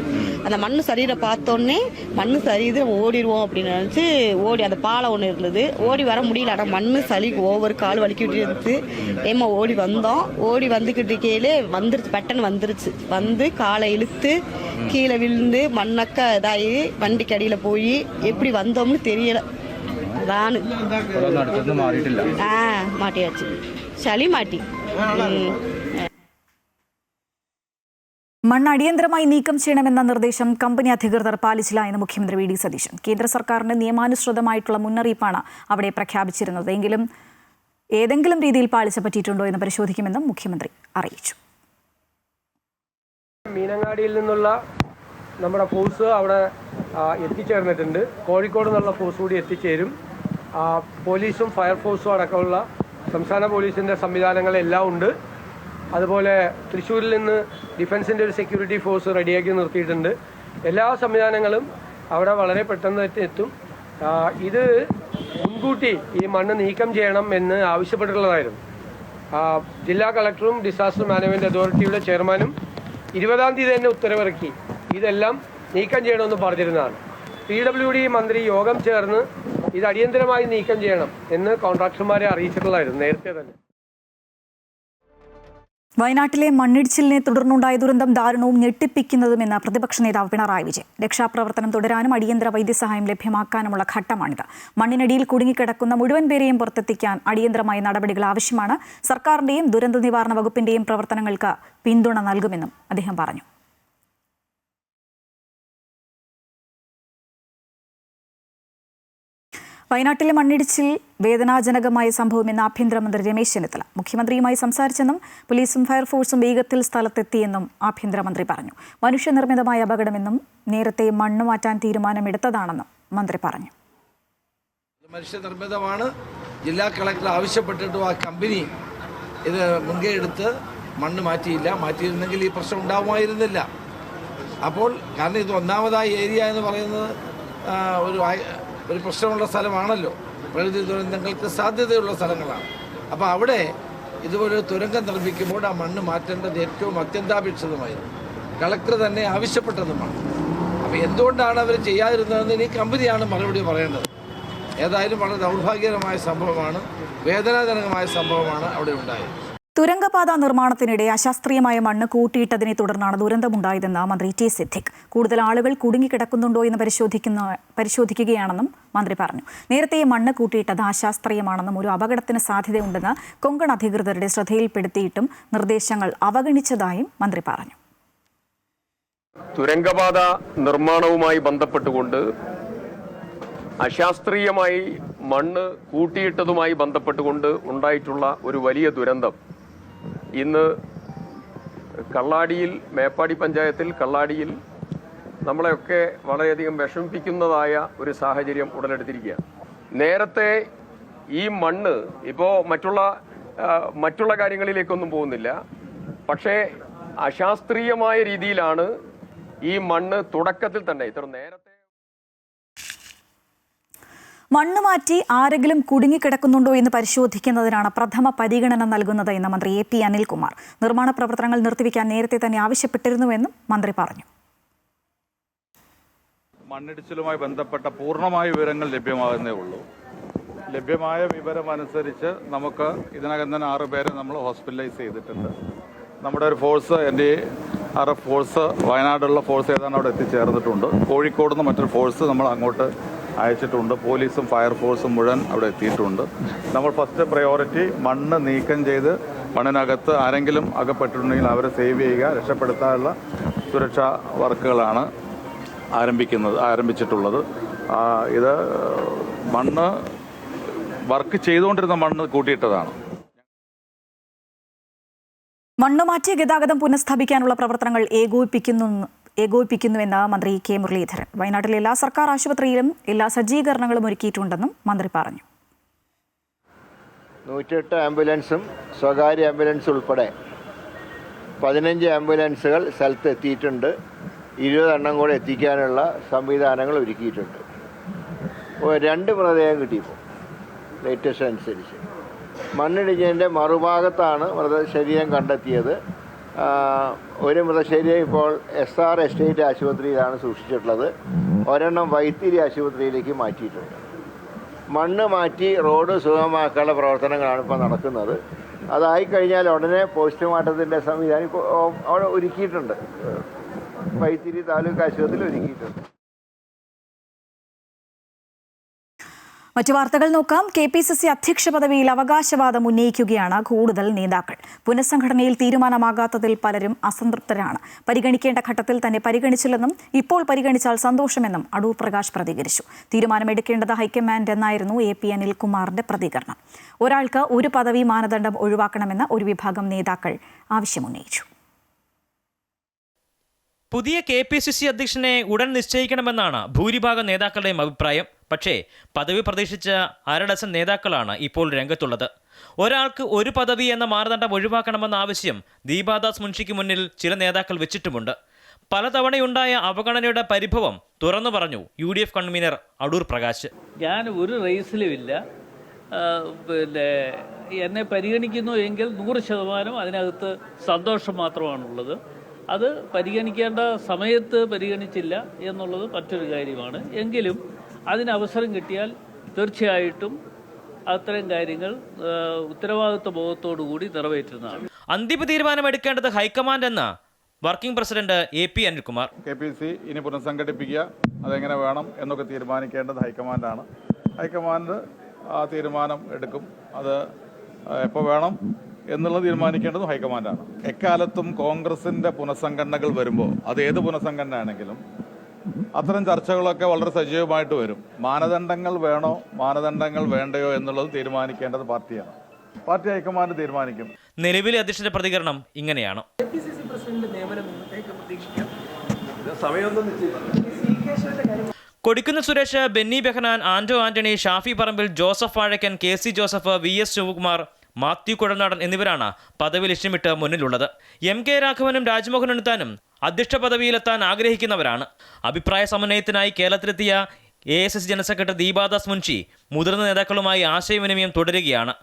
அந்த மண் சரியிட பார்த்தோன்னே மண் சரியுது, ஓடிடுவோம் அப்படின்னு நினச்சி ஓடி அந்த பாலம் ஒன்று இருந்தது, ஓடி வர முடியல. ஆனால் மண் சளி ஒவ்வொரு கால் வலிக்கிட்டு இருந்துச்சு. ஏமா ஓடி வந்தோம். ஓடி வந்துக்கிட்டு கீழே வந்துருச்சு, பட்டன் வந்துருச்சு. வந்து காலை இழுத்து கீழே விழுந்து மண்ணக்க இதாகி வண்டிக்கு அடியில் போய் எப்படி வந்தோம்னு தெரியல. അതാണ് മാട്ടിയാச்சு ചളി മാറ്റി. മണ്ണ് അടിയന്തരമായി നീക്കം ചെയ്യണമെന്ന നിർദ്ദേശം കമ്പനി അധികൃതർ പാലിച്ചില്ല എന്ന് മുഖ്യമന്ത്രി വി ഡി സതീശൻ. കേന്ദ്ര സർക്കാരിന്റെ നിയമാനുസൃതമായിട്ടുള്ള മുന്നറിയിപ്പാണ് അവിടെ പ്രഖ്യാപിച്ചിരുന്നത്. എങ്കിലും ഏതെങ്കിലും രീതിയിൽ പാളിച്ച പറ്റിയിട്ടുണ്ടോ എന്ന് പരിശോധിക്കുമെന്നും മുഖ്യമന്ത്രി അറിയിച്ചു. മീനങ്ങാടിയിൽ നിന്നുള്ള നമ്മുടെ ഫോഴ്സ് അവിടെ എത്തിച്ചേർന്നിട്ടുണ്ട്. കോഴിക്കോട് നിന്നുള്ള ഫോഴ്സ് കൂടി എത്തിച്ചേരും. പോലീസും ഫയർഫോഴ്സും അടക്കമുള്ള സംസ്ഥാന പോലീസിൻ്റെ സംവിധാനങ്ങളെല്ലാം ഉണ്ട്. അതുപോലെ തൃശ്ശൂരിൽ നിന്ന് ഡിഫൻസിൻ്റെ ഒരു സെക്യൂരിറ്റി ഫോഴ്സ് റെഡിയാക്കി നിർത്തിയിട്ടുണ്ട്. എല്ലാ സംവിധാനങ്ങളും അവിടെ വളരെ പെട്ടെന്ന് എത്തും. ഇത് മുൻകൂട്ടി ഈ മണ്ണ് നീക്കം ചെയ്യണം എന്ന് ആവശ്യപ്പെട്ടിട്ടുള്ളതായിരുന്നു. ജില്ലാ കളക്ടറും ഡിസാസ്റ്റർ മാനേജ്മെൻറ്റ് അതോറിറ്റിയുടെ ചെയർമാനും 20-ാം തീയതി തന്നെ ഉത്തരവിറക്കി ഇതെല്ലാം നീക്കം ചെയ്യണമെന്ന് പറഞ്ഞിരുന്നതാണ്. PWD മന്ത്രി യോഗം ചേർന്ന് ഇത് അടിയന്തരമായി നീക്കം ചെയ്യണം എന്ന് കോൺട്രാക്ടർമാരെ അറിയിച്ചിട്ടുള്ളതായിരുന്നു നേരത്തെ തന്നെ. വയനാട്ടിലെ മണ്ണിടിച്ചിലിനെ തുടർന്നുണ്ടായ ദുരന്തം ദാരുണവും ഞെട്ടിപ്പിക്കുന്നതുമെന്ന് പ്രതിപക്ഷ നേതാവ് പിണറായി വിജയൻ. രക്ഷാപ്രവർത്തനം തുടരാനും അടിയന്തര വൈദ്യസഹായം ലഭ്യമാക്കാനുമുള്ള ഘട്ടമാണിത്. മണ്ണിനടിയിൽ കുടുങ്ങിക്കിടക്കുന്ന മുഴുവൻ പേരെയും പുറത്തെത്തിക്കാൻ അടിയന്തരമായ നടപടികൾ ആവശ്യമാണ്. സർക്കാരിന്റെയും ദുരന്ത നിവാരണ വകുപ്പിന്റെയും പ്രവർത്തനങ്ങൾക്ക് പിന്തുണ നൽകുമെന്നും അദ്ദേഹം പറഞ്ഞു. വയനാട്ടിലെ മണ്ണിടിച്ചിൽ വേദനാജനകമായ സംഭവമെന്ന് ആഭ്യന്തരമന്ത്രി രമേശ് ചെന്നിത്തല. മുഖ്യമന്ത്രിയുമായി സംസാരിച്ചെന്നും പോലീസും ഫയർഫോഴ്സും വേഗത്തിൽ സ്ഥലത്തെത്തിയെന്നും ആഭ്യന്തരമന്ത്രി പറഞ്ഞു. മനുഷ്യനിർമ്മിതമായ അപകടമെന്നും നേരത്തെ മണ്ണ് മാറ്റാൻ തീരുമാനമെടുത്തതാണെന്നും മന്ത്രി പറഞ്ഞു. മനുഷ്യനിർമ്മിതമാണ്. ജില്ലാ കളക്ടർ ആവശ്യപ്പെട്ടിട്ടും ആ കമ്പനി ഇത് മുൻകൈ എടുത്ത് മണ്ണ് മാറ്റിയില്ല. മാറ്റിയിരുന്നെങ്കിൽ ഈ പ്രശ്നം ഉണ്ടാവുമായിരുന്നില്ല. അപ്പോൾ കാരണം ഇത് ഒന്നാമതായി ഏരിയ എന്ന് പറയുന്നത് ഒരു പ്രശ്നമുള്ള സ്ഥലമാണല്ലോ. പ്രകൃതി ദുരന്തങ്ങൾക്ക് സാധ്യതയുള്ള സ്ഥലങ്ങളാണ്. അപ്പോൾ അവിടെ ഇതുപോലെ തുരങ്കം നിർമ്മിക്കുമ്പോൾ ആ മണ്ണ് മാറ്റേണ്ടത് ഏറ്റവും അത്യന്താപേക്ഷിതമായിരുന്നു. കളക്ടർ തന്നെ ആവശ്യപ്പെട്ടതുമാണ്. അപ്പോൾ എന്തുകൊണ്ടാണ് അവർ ചെയ്യാതിരുന്നതെന്ന് ഇനി കമ്പനിയാണ് മറുപടി പറയേണ്ടത്. ഏതായാലും വളരെ ദൗർഭാഗ്യകരമായ സംഭവമാണ്, വേദനാജനകമായ സംഭവമാണ് അവിടെ ഉണ്ടായത്. തുരങ്കപാത നിർമ്മാണത്തിനിടെ അശാസ്ത്രീയമായ മണ്ണ് കൂട്ടിയിട്ടതിനെ തുടർന്നാണ് ദുരന്തമുണ്ടായതെന്ന് മന്ത്രി ടി സിദ്ദിഖ്. കൂടുതൽ ആളുകൾ കുടുങ്ങിക്കിടക്കുന്നുണ്ടോ എന്ന് പരിശോധിക്കുകയാണെന്നും മന്ത്രി പറഞ്ഞു. നേരത്തെ മണ്ണ് കൂട്ടിയിട്ടത് അശാസ്ത്രീയമാണെന്നും ഒരു അപകടത്തിന് സാധ്യതയുണ്ടെന്ന് കൊങ്കൺ അധികൃതരുടെ ശ്രദ്ധയിൽപ്പെടുത്തിയിട്ടും നിർദ്ദേശങ്ങൾ അവഗണിച്ചതായും മന്ത്രി പറഞ്ഞു. തുരങ്കപാത നിർമ്മാണവുമായി ബന്ധപ്പെട്ടുകൊണ്ട് അശാസ്ത്രീയമായി മണ്ണ് കൂട്ടിയിട്ടതുമായി ബന്ധപ്പെട്ടുകൊണ്ട് ഉണ്ടായിട്ടുള്ള ഒരു വലിയ ദുരന്തം ഇന്ന് കള്ളാടിയിൽ, മേപ്പാടി പഞ്ചായത്തിൽ കള്ളാടിയിൽ നമ്മളെയൊക്കെ വളരെയധികം വിഷമിപ്പിക്കുന്നതായ ഒരു സാഹചര്യം ഉടലെടുത്തിരിക്കുകയാണ്. നേരത്തെ ഈ മണ്ണ് ഇപ്പോൾ മറ്റുള്ള കാര്യങ്ങളിലേക്കൊന്നും പോകുന്നില്ല. പക്ഷേ അശാസ്ത്രീയമായ രീതിയിലാണ് ഈ മണ്ണ് തുടക്കത്തിൽ തന്നെ ഇത്ര നേരത്തെ മണ്ണ് മാറ്റി ആരെങ്കിലും കുടുങ്ങിക്കിടക്കുന്നുണ്ടോ എന്ന് പരിശോധിക്കുന്നതിനാണ് പ്രഥമ പരിഗണന നൽകുന്നത് എന്ന് മന്ത്രി എ.പി. അനിൽകുമാർ. നിർമ്മാണ പ്രവർത്തനങ്ങൾ നിർത്തിവെക്കാൻ നേരത്തെ തന്നെ ആവശ്യപ്പെട്ടിരുന്നുവെന്നും മന്ത്രി പറഞ്ഞു. മണ്ണിടിച്ചിലുമായി ബന്ധപ്പെട്ട പൂർണ്ണമായ വിവരങ്ങൾ ലഭ്യമാകുന്നേ ഉള്ളൂ. ലഭ്യമായ വിവരം അനുസരിച്ച് നമുക്ക് ഇതിനകം തന്നെ 6 പേരെ നമ്മൾ ഹോസ്പിറ്റലൈസ് ചെയ്തിട്ടുണ്ട്. നമ്മുടെ ഒരു ഫോഴ്സ് NDRF ഫോഴ്സ്, വയനാടുള്ള ഫോഴ്സ് ഏതാണ്ട് അവിടെ എത്തിച്ചേർന്നിട്ടുണ്ട്. കോഴിക്കോട് നിന്ന് മറ്റൊരു ഫോഴ്സ് നമ്മൾ അങ്ങോട്ട് അയച്ചിട്ടുണ്ട്. പോലീസും ഫയർഫോഴ്സും മുഴുവൻ അവിടെ എത്തിയിട്ടുണ്ട്. നമ്മൾ ഫസ്റ്റ് പ്രയോറിറ്റി മണ്ണ് നീക്കം ചെയ്ത് മണ്ണിനകത്ത് ആരെങ്കിലും അകപ്പെട്ടിട്ടുണ്ടെങ്കിൽ അവരെ സേവ് ചെയ്യുക, രക്ഷപ്പെടുത്താനുള്ള സുരക്ഷാ വർക്കുകളാണ് ആരംഭിച്ചിട്ടുള്ളത്. ഇത് മണ്ണ് വർക്ക് ചെയ്തുകൊണ്ടിരുന്ന മണ്ണ് കൂട്ടിയിട്ടതാണ്. മണ്ണുമാറ്റി ഗതാഗതം പുനഃസ്ഥാപിക്കാനുള്ള പ്രവർത്തനങ്ങൾ ഏകോപിപ്പിക്കുന്നുവെന്ന് മന്ത്രി കെ മുരളീധരൻ. വയനാട്ടിലെ എല്ലാ സർക്കാർ ആശുപത്രിയിലും എല്ലാ സജ്ജീകരണങ്ങളും ഒരുക്കിയിട്ടുണ്ടെന്നും മന്ത്രി പറഞ്ഞു. 108 ആംബുലൻസും സ്വകാര്യ ആംബുലൻസ് ഉൾപ്പെടെ 15 ആംബുലൻസുകൾ സ്ഥലത്ത് എത്തിയിട്ടുണ്ട്. 20 എണ്ണം കൂടെ എത്തിക്കാനുള്ള സംവിധാനങ്ങൾ ഒരുക്കിയിട്ടുണ്ട്. 2 മൃതദേഹം കിട്ടിയപ്പോൾ ലേറ്റസ്റ്റ് അനുസരിച്ച് മണ്ണിടിഞ്ഞതിൻ്റെ മറുഭാഗത്താണ് മൃതശരീരം കണ്ടെത്തിയത്. ഒരു മൃതശരീരം ഇപ്പോൾ SR എസ്റ്റേറ്റ് ആശുപത്രിയിലാണ് സൂക്ഷിച്ചിട്ടുള്ളത്. ഒരെണ്ണം വൈത്തിരി ആശുപത്രിയിലേക്ക് മാറ്റിയിട്ടുണ്ട്. മണ്ണ് മാറ്റി റോഡ് സുഗമമാക്കാനുള്ള പ്രവർത്തനങ്ങളാണ് ഇപ്പോൾ നടക്കുന്നത്. അതായിക്കഴിഞ്ഞാൽ ഉടനെ പോസ്റ്റ്മോർട്ടത്തിൻ്റെ സംവിധാനം ഇപ്പോൾ അവിടെ ഒരുക്കിയിട്ടുണ്ട്. വൈത്തിരി താലൂക്ക് ആശുപത്രിയിൽ ഒരുക്കിയിട്ടുണ്ട്. മറ്റു വാർത്തകൾ നോക്കാം. KPCC അധ്യക്ഷ പദവിയിൽ അവകാശവാദം ഉന്നയിക്കുകയാണ് കൂടുതൽ നേതാക്കൾ. പുനഃസംഘടനയിൽ തീരുമാനമാകാത്തതിൽ പലരും അസംതൃപ്തരാണ്. പരിഗണിക്കേണ്ട ഘട്ടത്തിൽ തന്നെ പരിഗണിച്ചില്ലെന്നും ഇപ്പോൾ പരിഗണിച്ചാൽ സന്തോഷമെന്നും അടൂർ പ്രകാശ് പ്രതികരിച്ചു. തീരുമാനമെടുക്കേണ്ടത് ഹൈക്കമാൻഡ് എന്നായിരുന്നു A.P. അനിൽകുമാറിന്റെ പ്രതികരണം. ഒരാൾക്ക് ഒരു പദവി മാനദണ്ഡം ഒഴിവാക്കണമെന്ന് ഒരു വിഭാഗം നേതാക്കൾ ആവശ്യമുന്നയിച്ചു. പുതിയ KPCC അധ്യക്ഷനെ ഉടൻ നിശ്ചയിക്കണമെന്നാണ് ഭൂരിഭാഗം നേതാക്കളുടെയും അഭിപ്രായം. പക്ഷേ പദവി പ്രതീക്ഷിച്ച 1/2 ഡസൻ നേതാക്കളാണ് ഇപ്പോൾ രംഗത്തുള്ളത്. ഒരാൾക്ക് ഒരു പദവി എന്ന മാനദണ്ഡം ഒഴിവാക്കണമെന്ന ആവശ്യം ദീപാദാസ് മുൻഷിക്ക് മുന്നിൽ ചില നേതാക്കൾ വെച്ചിട്ടുമുണ്ട്. പലതവണയുണ്ടായ അവഗണനയുടെ പരിഭവം തുറന്നു പറഞ്ഞു UDF കൺവീനർ അടൂർ പ്രകാശ്. ഞാൻ ഒരു റേസിലുമില്ല. എന്നെ പരിഗണിക്കുന്നു എങ്കിൽ 100% അതിനകത്ത് സന്തോഷം മാത്രമാണുള്ളത്. അത് പരിഗണിക്കേണ്ട സമയത്ത് പരിഗണിച്ചില്ല എന്നുള്ളത് മറ്റൊരു കാര്യമാണ്. എങ്കിലും അതിനവസരം കിട്ടിയാൽ തീർച്ചയായിട്ടും അത്തരം കാര്യങ്ങൾ ഉത്തരവാദിത്വ ബോധത്തോടു കൂടി നിറവേറ്റുന്നതാണ്. അന്തിമ തീരുമാനമെടുക്കേണ്ടത് ഹൈക്കമാൻഡ് എന്ന് working president AP Anilkumar. KPC ഇനി പുനഃസംഘടിപ്പിക്കുക, അതെങ്ങനെ വേണം എന്നൊക്കെ തീരുമാനിക്കേണ്ടത് ഹൈക്കമാൻഡാണ്. ഹൈക്കമാൻഡ് ആ തീരുമാനം എടുക്കും. അത് എപ്പോൾ വേണം എന്നുള്ളത് തീരുമാനിക്കേണ്ടതും ഹൈക്കമാൻഡാണ്. എക്കാലത്തും കോൺഗ്രസിൻ്റെ പുനഃസംഘടനകൾ വരുമ്പോൾ അത് ഏത് പുനഃസംഘടന ആണെങ്കിലും അത്തരം ചർച്ചകളൊക്കെ വളരെ സജീവമായിട്ട് വരും. മാനദണ്ഡങ്ങൾ വേണോ മാനദണ്ഡങ്ങൾ വേണ്ടയോ എന്നുള്ളത് തീരുമാനിക്കേണ്ടത് പാർട്ടിയാണ്. പാർട്ടി ഹൈക്കമാൻഡ് തീരുമാനിക്കും. നിലവിലെ അധ്യക്ഷന്റെ പ്രതികരണം ഇങ്ങനെയാണ്. കൊടിക്കുന്നിൽ സുരേഷ്, ബെന്നി ബെഹനാൻ, ആന്റോ ആന്റണി, ഷാഫി പറമ്പിൽ, ജോസഫ് വാഴക്കൻ, KC ജോസഫ്, VS ശിവകുമാർ, മാത്യു കുഴൽനാടൻ എന്നിവരാണ് പദവി ലക്ഷ്യമിട്ട് മുന്നിലുള്ളത്. MK രാഘവനും രാജ്മോഹൻ ഉണ്ണിത്താനും അധ്യക്ഷ പദവിയിലെത്താൻ ആഗ്രഹിക്കുന്നവരാണ്. അഭിപ്രായ സമന്വയത്തിനായി കേരളത്തിലെത്തിയ AICC general secretary Deepa Das Munshi മുതിർന്ന നേതാക്കളുമായി ആശയവിനിമയം തുടരുകയാണ്.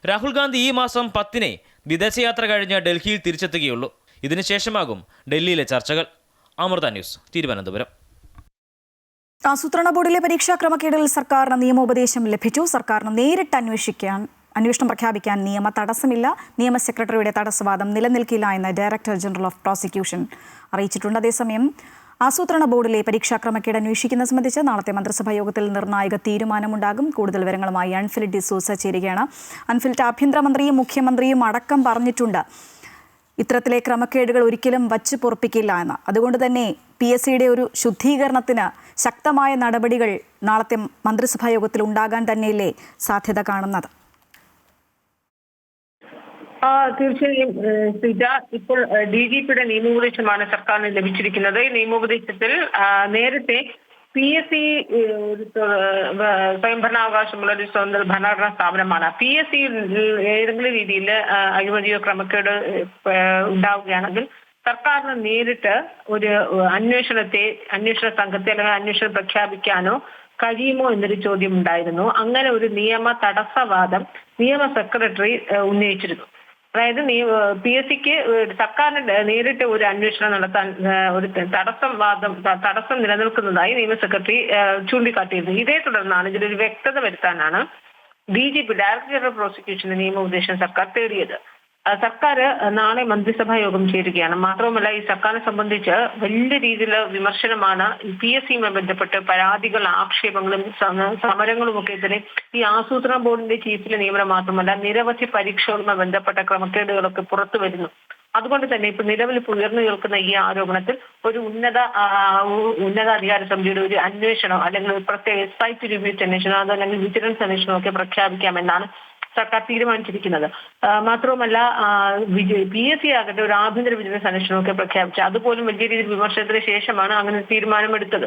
രാഹുൽ ഗാന്ധി ഈ മാസം 10 വിദേശയാത്ര കഴിഞ്ഞ് ഡൽഹിയിൽ തിരിച്ചെത്തുകയുള്ളൂ. ഇതിനുശേഷമാകും ഡൽഹിയിലെ ചർച്ചകൾ. അമൃത ന്യൂസ്, തിരുവനന്തപുരം. ആസൂത്രണ ബോർഡിലെ പരീക്ഷാ ക്രമക്കേടുകളിൽ സർക്കാരിന് നിയമോപദേശം ലഭിച്ചു. സർക്കാരിന് നേരിട്ട് അന്വേഷണം പ്രഖ്യാപിക്കാൻ നിയമ തടസ്സമില്ല. നിയമ സെക്രട്ടറിയുടെ തടസ്സവാദം നിലനിൽക്കില്ല എന്ന് ഡയറക്ടർ ജനറൽ ഓഫ് പ്രോസിക്യൂഷൻ അറിയിച്ചിട്ടുണ്ട്. അതേസമയം ആസൂത്രണ ബോർഡിലെ പരീക്ഷാ ക്രമക്കേട് അന്വേഷിക്കുന്ന സംബന്ധിച്ച് നാളത്തെ മന്ത്രിസഭാ യോഗത്തിൽ നിർണായക തീരുമാനമുണ്ടാകും. കൂടുതൽ വിവരങ്ങളുമായി അൻഫിൽ ഡിസൂസ ചേരുകയാണ്. അൻഫിൽ, ആഭ്യന്തരമന്ത്രിയും മുഖ്യമന്ത്രിയും അടക്കം പറഞ്ഞിട്ടുണ്ട് ഇത്തരത്തിലെ ക്രമക്കേടുകൾ ഒരിക്കലും വച്ച് പൊറുപ്പിക്കില്ല എന്ന്. അതുകൊണ്ട് തന്നെ PSCയുടെ ഒരു ശുദ്ധീകരണത്തിന് ശക്തമായ നടപടികൾ നാളത്തെ മന്ത്രിസഭാ യോഗത്തിൽ ഉണ്ടാകാൻ തന്നെയല്ലേ സാധ്യത കാണുന്നത്? തീർച്ചയായും ശ്രീജ, ഇപ്പോൾ DGPയുടെ നിയമോപദേശമാണ് സർക്കാരിന് ലഭിച്ചിരിക്കുന്നത്. ഈ നിയമോപദേശത്തിൽ നേരത്തെ PSC സ്വയംഭരണാവകാശമുള്ള ഒരു സ്വതന്ത്ര ഭരണഘടനാ സ്ഥാപനമാണ്. PSC ഏതെങ്കിലും രീതിയിൽ അഴിമതിയോ ക്രമക്കേട് ഉണ്ടാവുകയാണെങ്കിൽ സർക്കാരിന് നേരിട്ട് ഒരു അന്വേഷണ സംഘത്തെ അല്ലെങ്കിൽ അന്വേഷണം പ്രഖ്യാപിക്കാനോ കഴിയുമോ എന്നൊരു ചോദ്യം ഉണ്ടായിരുന്നു. അങ്ങനെ ഒരു നിയമ തടസ്സവാദം നിയമ സെക്രട്ടറി ഉന്നയിച്ചിരുന്നു. അതായത് PSCക്ക് സർക്കാരിന് നേരിട്ട് ഒരു അന്വേഷണം നടത്താൻ ഒരു തടസ്സം നിലനിൽക്കുന്നതായി നിയമ സെക്രട്ടറി ചൂണ്ടിക്കാട്ടിയിരുന്നു. ഇതേ തുടർന്നാണ് ഇതിലൊരു വ്യക്തത വരുത്താനാണ് DGP ഡയറക്ടർ ജനറൽ പ്രോസിക്യൂഷന്റെ നിയമോപദേശം സർക്കാർ തേടിയത്. സർക്കാർ നാളെ മന്ത്രിസഭാ യോഗം ചേരുകയാണ്. മാത്രവുമല്ല, ഈ സർക്കാരിനെ സംബന്ധിച്ച് വലിയ രീതിയിലുള്ള വിമർശനമാണ് PSCയുമായി ബന്ധപ്പെട്ട് പരാതികൾ, ആക്ഷേപങ്ങളും സമരങ്ങളും ഒക്കെ തന്നെ ഈ ആസൂത്രണ ബോർഡിന്റെ ചീഫിലെ നിയമനം മാത്രമല്ല നിരവധി പരീക്ഷകളുമായി ബന്ധപ്പെട്ട ക്രമക്കേടുകളൊക്കെ പുറത്തു വരുന്നു. അതുകൊണ്ട് തന്നെ ഇപ്പൊ നിലവിൽ ഉയർന്നു കേൾക്കുന്ന ഈ ആരോപണത്തിൽ ഒരു ഉന്നതാധികാര സമിതിയുടെ ഒരു അന്വേഷണം അല്ലെങ്കിൽ ഒരു പ്രത്യേക SIT റിവ്യൂസ് അന്വേഷണം അതല്ലെങ്കിൽ വിജിലൻസ് അന്വേഷണം ഒക്കെ പ്രഖ്യാപിക്കാമെന്നാണ് സർക്കാർ തീരുമാനിച്ചിരിക്കുന്നത്. മാത്രവുമല്ല, PSC ആകട്ടെ ഒരു ആഭ്യന്തര വിജിലൻസ് അന്വേഷണമൊക്കെ പ്രഖ്യാപിച്ചു. അതുപോലും വലിയ രീതിയിൽ വിമർശനത്തിന് ശേഷമാണ് അങ്ങനെ തീരുമാനമെടുത്തത്.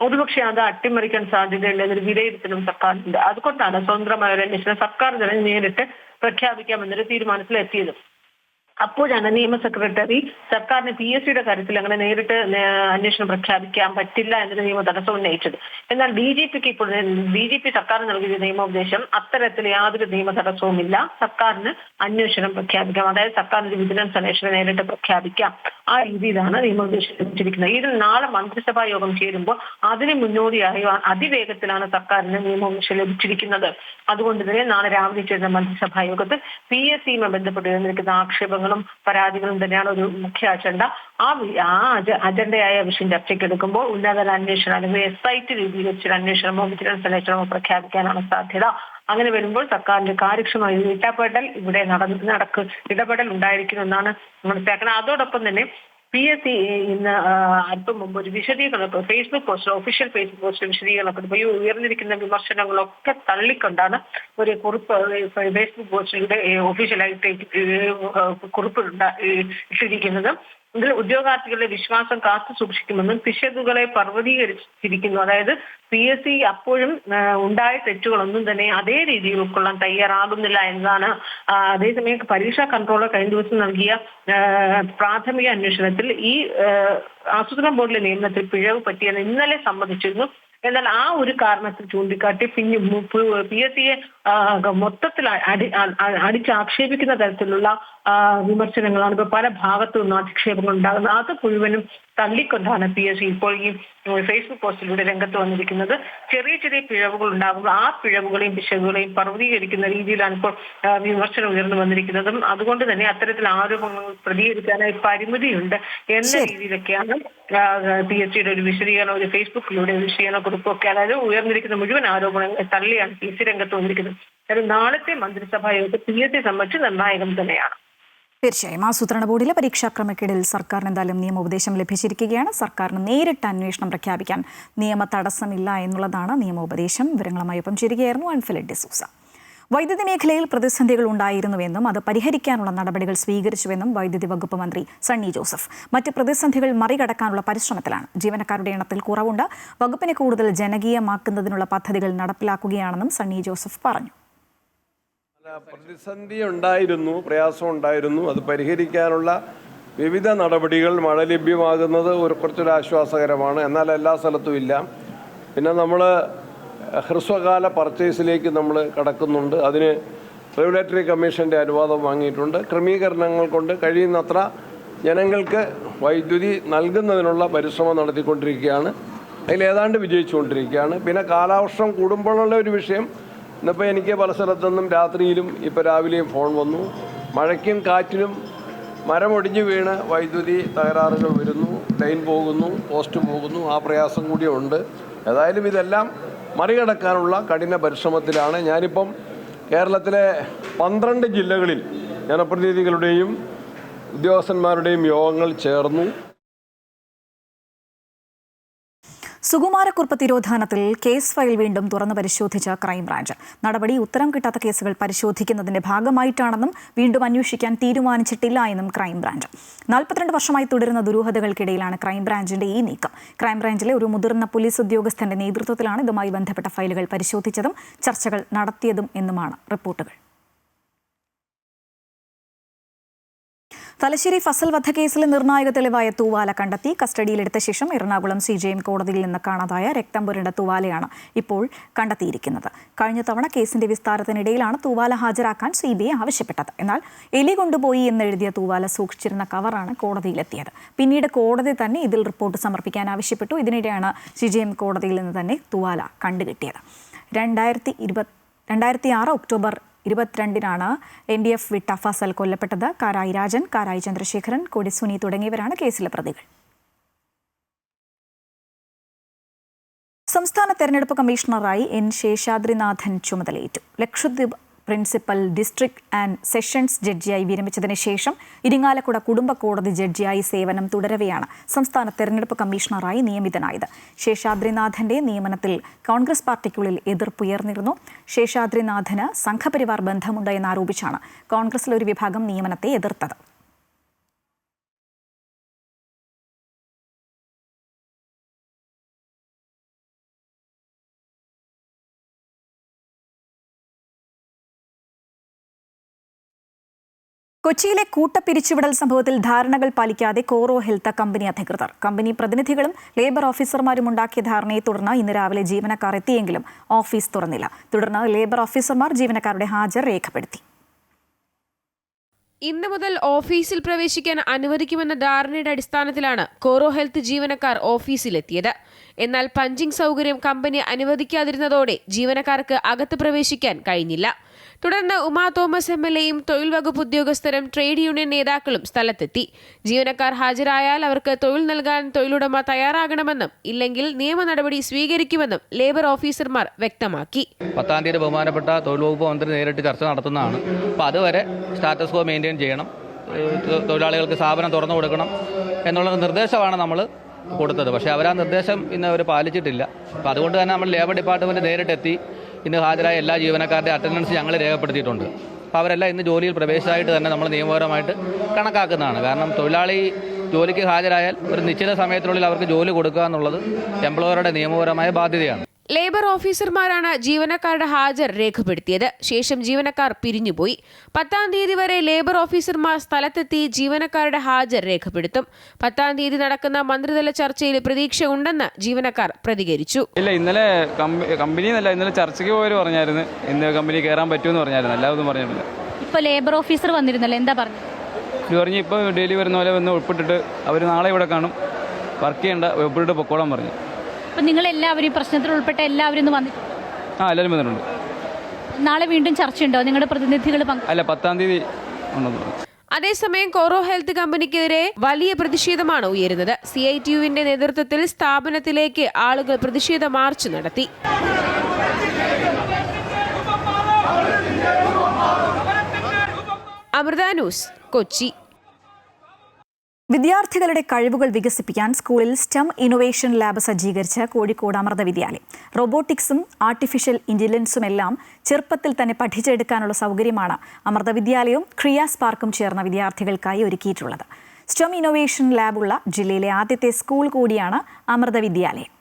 ഒരുപക്ഷെ അത് അട്ടിമറിക്കാൻ സാധ്യതയുള്ള ഒരു വിലയിരുത്തലും സർക്കാരിന്റെ. അതുകൊണ്ടാണ് സ്വതന്ത്രമായ ഒരു അന്വേഷണം സർക്കാർ തന്നെ നേരിട്ട് പ്രഖ്യാപിക്കാമെന്നൊരു തീരുമാനത്തിലെത്തിയത്. അപ്പോഴാണ് നിയമ സെക്രട്ടറി സർക്കാരിന് PSCയുടെ കാര്യത്തിൽ അങ്ങനെ നേരിട്ട് അന്വേഷണം പ്രഖ്യാപിക്കാൻ പറ്റില്ല എന്നൊരു നിയമ തടസ്സം ഉന്നയിച്ചത്. എന്നാൽ DGP സർക്കാരിന് നൽകിയ നിയമോപദേശം അത്തരത്തിൽ യാതൊരു നിയമ തടസ്സവുമില്ല. സർക്കാരിന് അന്വേഷണം പ്രഖ്യാപിക്കാം, അതായത് സർക്കാരിന്റെ വിജിലൻസ് അന്വേഷണം നേരിട്ട് പ്രഖ്യാപിക്കാം. ആ രീതിയിലാണ് നിയമോപദേശം ലഭിച്ചിരിക്കുന്നത്. ഇതിൽ നാളെ മന്ത്രിസഭാ യോഗം ചേരുമ്പോൾ അതിന് മുന്നോടിയായി അതിവേഗത്തിലാണ് സർക്കാരിന് നിയമോപദേശം ലഭിച്ചിരിക്കുന്നത്. അതുകൊണ്ട് തന്നെ നാളെ രാവിലെ ചേരുന്ന മന്ത്രിസഭാ യോഗത്തിൽ PSCയുമായി ബന്ധപ്പെട്ട് ഉയർന്നിരിക്കുന്ന ആക്ഷേപങ്ങളും പരാതികളും തന്നെയാണ് ഒരു മുഖ്യ അജണ്ട. ആ അജണ്ടയായ വിഷയം ചർച്ചയ്ക്കെടുക്കുമ്പോൾ ഉന്നതതല അന്വേഷണം അല്ലെങ്കിൽ SIT രൂപീകരിച്ച അന്വേഷണമോ വിജിലൻസ് അന്വേഷണമോ പ്രഖ്യാപിക്കാനാണ് സാധ്യത. അങ്ങനെ വരുമ്പോൾ സർക്കാരിന്റെ കാര്യക്ഷമമായ ഇടപെടൽ ഉണ്ടായിരിക്കുമെന്നാണ് മനസ്സിലാക്കുന്നത്. അതോടൊപ്പം തന്നെ PSC ഇന്ന് അല്പം മുമ്പ് ഒരു വിശദീകരണം Facebook post, official Facebook post വിശദീകരണം ഇപ്പോൾ ഉയർന്നിരിക്കുന്ന വിമർശനങ്ങളൊക്കെ തള്ളിക്കൊണ്ടാണ് ഒരു കുറിപ്പ് ഫേസ്ബുക്ക് പോസ്റ്റിലൂടെ ഒഫീഷ്യലായിട്ട് കുറിപ്പ് ഇട്ടിരിക്കുന്നത്. ഇതിൽ ഉദ്യോഗാർത്ഥികളുടെ വിശ്വാസം കാത്തു സൂക്ഷിക്കുമെന്നും പിശകുകളെ പർവ്വതീകരിച്ചിരിക്കുന്നു. അതായത് PSC അപ്പോഴും ഉണ്ടായ തെറ്റുകളൊന്നും തന്നെ അതേ രീതിയിൽ ഉൾക്കൊള്ളാൻ തയ്യാറാകുന്നില്ല എന്നതാണ്. അതേസമയം പരീക്ഷാ കൺട്രോളർ കഴിഞ്ഞ ദിവസം നൽകിയ പ്രാഥമിക അന്വേഷണത്തിൽ ഈ ആസൂത്രണ ബോർഡിലെ നിയമനത്തിൽ പിഴവ് പറ്റിയെന്ന് ഇന്നലെ സമ്മതിച്ചിരുന്നു. എന്നാൽ ആ ഒരു കാരണത്തിൽ ചൂണ്ടിക്കാട്ടി പിന്നെ PSCയെ മൊത്തത്തിൽ അടിച്ചാക്ഷേപിക്കുന്ന തരത്തിലുള്ള വിമർശനങ്ങളാണ് ഇപ്പോൾ പല ഭാഗത്തു നിന്നും അധിക്ഷേപങ്ങൾ ഉണ്ടാകുന്നത്. അത് മുഴുവനും തള്ളിക്കൊണ്ടാണ് PSC ഇപ്പോൾ ഈ ഫേസ്ബുക്ക് പോസ്റ്റിലൂടെ രംഗത്ത് വന്നിരിക്കുന്നത്. ചെറിയ ചെറിയ പിഴവുകൾ ഉണ്ടാകുമ്പോൾ ആ പിഴവുകളെയും പിശകുകളെയും പർവ്വതീകരിക്കുന്ന രീതിയിലാണ് ഇപ്പോൾ വിമർശനം ഉയർന്നു വന്നിരിക്കുന്നതും. അതുകൊണ്ട് തന്നെ അത്തരത്തിൽ ആരോപണങ്ങൾ പ്രതികരിക്കാനായി പരിമിതിയുണ്ട് എന്ന രീതിയിലൊക്കെയാണ് PSCയുടെ ഒരു വിശദീകരണം, ഒരു ഫേസ്ബുക്കിലൂടെ വിശദീകരണ കുറിപ്പൊക്കെ, അതായത് ഉയർന്നിരിക്കുന്ന മുഴുവൻ ആരോപണങ്ങളെ തള്ളിയാണ് PSC രംഗത്ത് വന്നിരിക്കുന്നത്. നാളത്തെ മന്ത്രിസഭാ യോഗത്തിൽ PSC സംബന്ധിച്ച് നിർണായകം തന്നെയാണ്. തീർച്ചയായും ആസൂത്രണ ബോർഡിലെ പരീക്ഷാ ക്രമക്കേടിൽ സർക്കാരിന് എന്തായാലും നിയമോപദേശം ലഭിച്ചിരിക്കുകയാണ്. സർക്കാരിന് നേരിട്ട് അന്വേഷണം പ്രഖ്യാപിക്കാൻ നിയമ തടസ്സമില്ല എന്നുള്ളതാണ് നിയമോപദേശം. വിവരങ്ങളുമായി ഒപ്പം ചേരുകയായിരുന്നു അൻഫിലിഡ് ഡിസൂസ. വൈദ്യുതി മേഖലയിൽ പ്രതിസന്ധികൾ ഉണ്ടായിരുന്നുവെന്നും അത് പരിഹരിക്കാനുള്ള നടപടികൾ സ്വീകരിച്ചുവെന്നും വൈദ്യുതി വകുപ്പ് മന്ത്രി സണ്ണി ജോസഫ്. മറ്റ് പ്രതിസന്ധികൾ മറികടക്കാനുള്ള പരിശ്രമത്തിലാണ്. ജീവനക്കാരുടെ എണ്ണത്തിൽ കുറവുണ്ട്. വകുപ്പിനെ കൂടുതൽ ജനകീയമാക്കുന്നതിനുള്ള പദ്ധതികൾ നടപ്പിലാക്കുകയാണെന്നും സണ്ണി ജോസഫ് പറഞ്ഞു. പ്രതിസന്ധി ഉണ്ടായിരുന്നു, പ്രയാസം ഉണ്ടായിരുന്നു. അത് പരിഹരിക്കാനുള്ള വിവിധ നടപടികൾ മഴ ലഭ്യമാകുന്നത് കുറച്ചൊരു ആശ്വാസകരമാണ്. എന്നാൽ എല്ലാ സ്ഥലത്തും ഇല്ല. പിന്നെ നമ്മൾ ഹ്രസ്വകാല പർച്ചേസിലേക്ക് നമ്മൾ കടക്കുന്നുണ്ട്. അതിന് റെഗുലേറ്ററി കമ്മീഷൻ്റെ അനുവാദം വാങ്ങിയിട്ടുണ്ട്. ക്രമീകരണങ്ങൾ കൊണ്ട് കഴിയുന്നത്ര ജനങ്ങൾക്ക് വൈദ്യുതി നൽകുന്നതിനുള്ള പരിശ്രമം നടത്തിക്കൊണ്ടിരിക്കുകയാണ്. അതിലേതാണ്ട് വിജയിച്ചുകൊണ്ടിരിക്കുകയാണ്. പിന്നെ കാലവർഷം കൂടുമ്പോഴുള്ള ഒരു വിഷയം, ഇന്നിപ്പോൾ എനിക്ക് പല സ്ഥലത്തുനിന്നും രാത്രിയിലും ഇപ്പോൾ രാവിലെയും ഫോൺ വന്നു. മഴയ്ക്കും കാറ്റിനും മരമൊടിഞ്ഞു വീണ് വൈദ്യുതി തകരാറുകൾ വരുന്നു, ലൈൻ പോകുന്നു, പോസ്റ്റ് പോകുന്നു. ആ പ്രയാസം കൂടിയുണ്ട്. ഏതായാലും ഇതെല്ലാം മറികടക്കാനുള്ള കഠിന പരിശ്രമത്തിലാണ്. ഞാനിപ്പം കേരളത്തിലെ 12 ജില്ലകളിൽ ജനപ്രതിനിധികളുടെയും ഉദ്യോഗസ്ഥന്മാരുടെയും യോഗങ്ങൾ ചേർന്നു. സുകുമാരക്കുറുപ്പ് തിരോധാനത്തിൽ കേസ് ഫയൽ വീണ്ടും തുറന്നു പരിശോധിച്ച ക്രൈംബ്രാഞ്ച്. നടപടി ഉത്തരം കിട്ടാത്ത കേസുകൾ പരിശോധിക്കുന്നതിന്റെ ഭാഗമായിട്ടാണെന്നും വീണ്ടും അന്വേഷിക്കാൻ തീരുമാനിച്ചിട്ടില്ല എന്നും ക്രൈംബ്രാഞ്ച്. 42 വർഷമായി തുടരുന്ന ദുരൂഹതകൾക്കിടയിലാണ് ക്രൈംബ്രാഞ്ചിന്റെ ഈ നീക്കം. ക്രൈംബ്രാഞ്ചിലെ ഒരു മുതിർന്ന പോലീസ് ഉദ്യോഗസ്ഥന്റെ നേതൃത്വത്തിലാണ് ഇതുമായി ബന്ധപ്പെട്ട ഫയലുകൾ പരിശോധിച്ചതും ചർച്ചകൾ നടത്തിയതും എന്നുമാണ് റിപ്പോർട്ടുകൾ. തലശ്ശേരി ഫസൽ വധക്കേസിലെ നിർണായക തെളിവായ തൂവാല കണ്ടെത്തി. കസ്റ്റഡിയിലെടുത്ത ശേഷം എറണാകുളം CJM കോടതിയിൽ നിന്ന് കാണാതായ രക്തം പുരണ്ട തൂവാലയാണ് ഇപ്പോൾ കണ്ടെത്തിയിരിക്കുന്നത്. കഴിഞ്ഞ തവണ കേസിന്റെ വിസ്താരത്തിനിടയിലാണ് തൂവാല ഹാജരാക്കാൻ CBI ആവശ്യപ്പെട്ടത്. എന്നാൽ എലി കൊണ്ടുപോയി എന്നെഴുതിയ തൂവാല സൂക്ഷിച്ചിരുന്ന കവറാണ് കോടതിയിലെത്തിയത്. പിന്നീട് കോടതി തന്നെ ഇതിൽ റിപ്പോർട്ട് സമർപ്പിക്കാൻ ആവശ്യപ്പെട്ടു. ഇതിനിടെയാണ് CJM കോടതിയിൽ നിന്ന് തന്നെ തൂവാല കണ്ടുകിട്ടിയത്. 2006 ഒക്ടോബർ 22-നാണ് NDF വിട്ട ഫസൽ കൊല്ലപ്പെട്ടത്. കാരായി രാജൻ, കാരായി ചന്ദ്രശേഖരൻ, കൊടിസുനി തുടങ്ങിയവരാണ് കേസിലെ പ്രതികൾ. സംസ്ഥാന തെരഞ്ഞെടുപ്പ് കമ്മീഷണറായി N. ശേഷാദ്രിനാഥൻ ചുമതലയേറ്റു. Lakshadweep principal district and sessions ജഡ്ജിയായി വിരമിച്ചതിന് ശേഷം ഇരിങ്ങാലക്കുട കുടുംബ കോടതി ജഡ്ജിയായി സേവനം തുടരവെയാണ് സംസ്ഥാന തെരഞ്ഞെടുപ്പ് കമ്മീഷണറായി നിയമിതനായത്. ശേഷാദ്രിനാഥന്റെ നിയമനത്തിൽ കോൺഗ്രസ് പാർട്ടിക്കുള്ളിൽ എതിർപ്പുയർന്നിരുന്നു. ശേഷാദ്രിനാഥന് സംഘപരിവാർ ബന്ധമുണ്ട് എന്നാരോപിച്ചാണ് കോൺഗ്രസിലെ ഒരു വിഭാഗം നിയമനത്തെ എതിർത്തത്. കൊച്ചിയിലെ കൂട്ടപ്പിരിച്ചുവിടൽ സംഭവത്തിൽ ധാരണകൾ പാലിക്കാതെ കോറോ ഹെൽത്ത് കമ്പനി അധികൃതർ. കമ്പനി പ്രതിനിധികളും ലേബർ ഓഫീസർമാരും ഉണ്ടാക്കിയ ധാരണയെ തുടർന്ന് ഇന്ന് രാവിലെ ജീവനക്കാർ എത്തിയെങ്കിലും ഓഫീസ് തുറന്നില്ല. തുടർന്ന് ലേബർ ഓഫീസർമാർ ജീവനക്കാരുടെ ഹാജർ രേഖപ്പെടുത്തി. ഇന്ന് മുതൽ ഓഫീസിൽ പ്രവേശിക്കാൻ അനുവദിക്കുമെന്ന ധാരണയുടെ അടിസ്ഥാനത്തിലാണ് കോറോ ഹെൽത്ത് ജീവനക്കാർ ഓഫീസിലെത്തിയത്. എന്നാൽ പഞ്ചിംഗ് സൗകര്യം കമ്പനി അനുവദിക്കാതിരുന്നതോടെ ജീവനക്കാർക്ക് അകത്ത് പ്രവേശിക്കാൻ കഴിഞ്ഞില്ല. തുടർന്ന് ഉമാ തോമസ് MLAയും തൊഴിൽ വകുപ്പ് ഉദ്യോഗസ്ഥരും ട്രേഡ് യൂണിയൻ നേതാക്കളും സ്ഥലത്തെത്തി. ജീവനക്കാർ ഹാജരായാൽ അവർക്ക് തൊഴിൽ നൽകാൻ തൊഴിലുടമ തയ്യാറാകണമെന്നും ഇല്ലെങ്കിൽ നിയമ നടപടി സ്വീകരിക്കുമെന്നും ലേബർ ഓഫീസർമാർ വ്യക്തമാക്കി. 10-ാം തീയതി ബഹുമാനപ്പെട്ട തൊഴിൽ വകുപ്പ് മന്ത്രി നേരിട്ട് ചർച്ച നടത്തുന്നതാണ്. അപ്പോൾ അതുവരെ സ്റ്റാറ്റസ് കോ മെയിൻറ്റെയിൻ ചെയ്യണം, തൊഴിലാളികൾക്ക് സ്ഥാപനം തുറന്നു കൊടുക്കണം എന്നുള്ള നിർദ്ദേശമാണ് നമ്മൾ കൊടുത്തത്. പക്ഷേ അവർ ആ നിർദ്ദേശം ഇന്ന് അവർ പാലിച്ചിട്ടില്ല. അപ്പോൾ അതുകൊണ്ട് തന്നെ നമ്മൾ ലേബർ ഡിപ്പാർട്ട്മെൻറ്റ് നേരിട്ടെത്തി ഇന്ന് ഹാജരായ എല്ലാ ജീവനക്കാരുടെ അറ്റൻഡൻസ് ഞങ്ങൾ രേഖപ്പെടുത്തിയിട്ടുണ്ട്. അപ്പോൾ അവരെല്ലാം ഇന്ന് ജോലിയിൽ പ്രവേശിച്ചായിട്ട് തന്നെ നമ്മൾ നിയമപരമായിട്ട് കണക്കാക്കുന്നതാണ്. കാരണം തൊഴിലാളി ജോലിക്ക് ഹാജരായാൽ ഒരു നിശ്ചിത സമയത്തിനുള്ളിൽ അവർക്ക് ജോലി കൊടുക്കുക എന്നുള്ളത് എംപ്ലോയറുടെ നിയമപരമായ ബാധ്യതയാണ്. ലേബർ ഓഫീസർമാരാണ് ജീവനക്കാരുടെ ഹാജർ രേഖപ്പെടുത്തിയത്. ശേഷം ജീവനക്കാർ പിരിഞ്ഞുപോയി. 10-ാം തീയതി വരെ ലേബർ ഓഫീസർമാർ സ്ഥലത്തെത്തി ജീവനക്കാരുടെ ഹാജർ രേഖപ്പെടുത്തും. 10-ാം തീയതി നടക്കുന്ന മന്ത്രിതല ചർച്ചയിൽ പ്രതീക്ഷ ഉണ്ടെന്ന് ജീവനക്കാർ പ്രതികരിച്ചു. ഇല്ല, ഇന്നലെ കമ്പനിന്നല്ല, ഇന്നലെ ചർച്ചയ്ക്ക് പോയവർ പറഞ്ഞായിരുന്നു ഇന്ന് കമ്പനി കയറാൻ പറ്റുമെന്ന് പറഞ്ഞായിരുന്നു. എല്ലാവരും പറഞ്ഞിട്ടില്ല. ഇപ്പോൾ ലേബർ ഓഫീസർ വന്നിരുന്നല്ലോ, എന്താ പറഞ്ഞു? ഇത് പറഞ്ഞ് ഇപ്പോൾ ഡെയിലി വരുന്ന പോലെ വന്ന് ഉൾപ്പെട്ടിട്ട് അവർ നാളെ ഇവിടെ കാണും. വർക്ക് ചെയ്യേണ്ട വെബ്ബിലോട്ട് പൊക്കോളാൻ പറഞ്ഞു. അപ്പം നിങ്ങളെല്ലാവരും ഈ പ്രശ്നത്തിൽ ഉൾപ്പെട്ട എല്ലാവരും ഇന്ന് വന്നിട്ടുണ്ട്? എല്ലാവരും വന്നിട്ടുണ്ട്. നാളെ വീണ്ടും ചർച്ചയുണ്ടോ? നിങ്ങളുടെ പ്രതിനിധികൾ അല്ല, 10-ാം തീയതി ഉണ്ടെന്ന് പറഞ്ഞു. അതേസമയം കോറോ ഹെൽത്ത് കമ്പനിക്കെതിരെ വലിയ പ്രതിഷേധമാണ് ഉയരുന്നത്. CITUവിന്റെ നേതൃത്വത്തിൽ സ്ഥാപനത്തിലേക്ക് ആളുകൾ പ്രതിഷേധ മാർച്ച് നടത്തി. അമൃത ന്യൂസ്, കൊച്ചി. വിദ്യാർത്ഥികളുടെ കഴിവുകൾ വികസിപ്പിക്കാൻ സ്കൂളിൽ സ്റ്റെം ഇന്നൊവേഷൻ ലാബ് സജ്ജീകരിച്ച കോഴിക്കോട് അമൃത വിദ്യാലയം. റോബോട്ടിക്സും ആർട്ടിഫിഷ്യൽ ഇന്റലിജൻസും എല്ലാം ചെറുപ്പത്തിൽ തന്നെ പഠിച്ചെടുക്കാനുള്ള സൗകര്യമാണ് അമൃത വിദ്യാലയവും ക്രിയാസ് പാർക്കും ചേർന്ന വിദ്യാർത്ഥികൾക്കായി ഒരുക്കിയിട്ടുള്ളത്. സ്റ്റെം ഇന്നൊവേഷൻ ലാബുള്ള ജില്ലയിലെ ആദ്യത്തെ സ്കൂൾ കൂടിയാണ് അമൃത വിദ്യാലയം.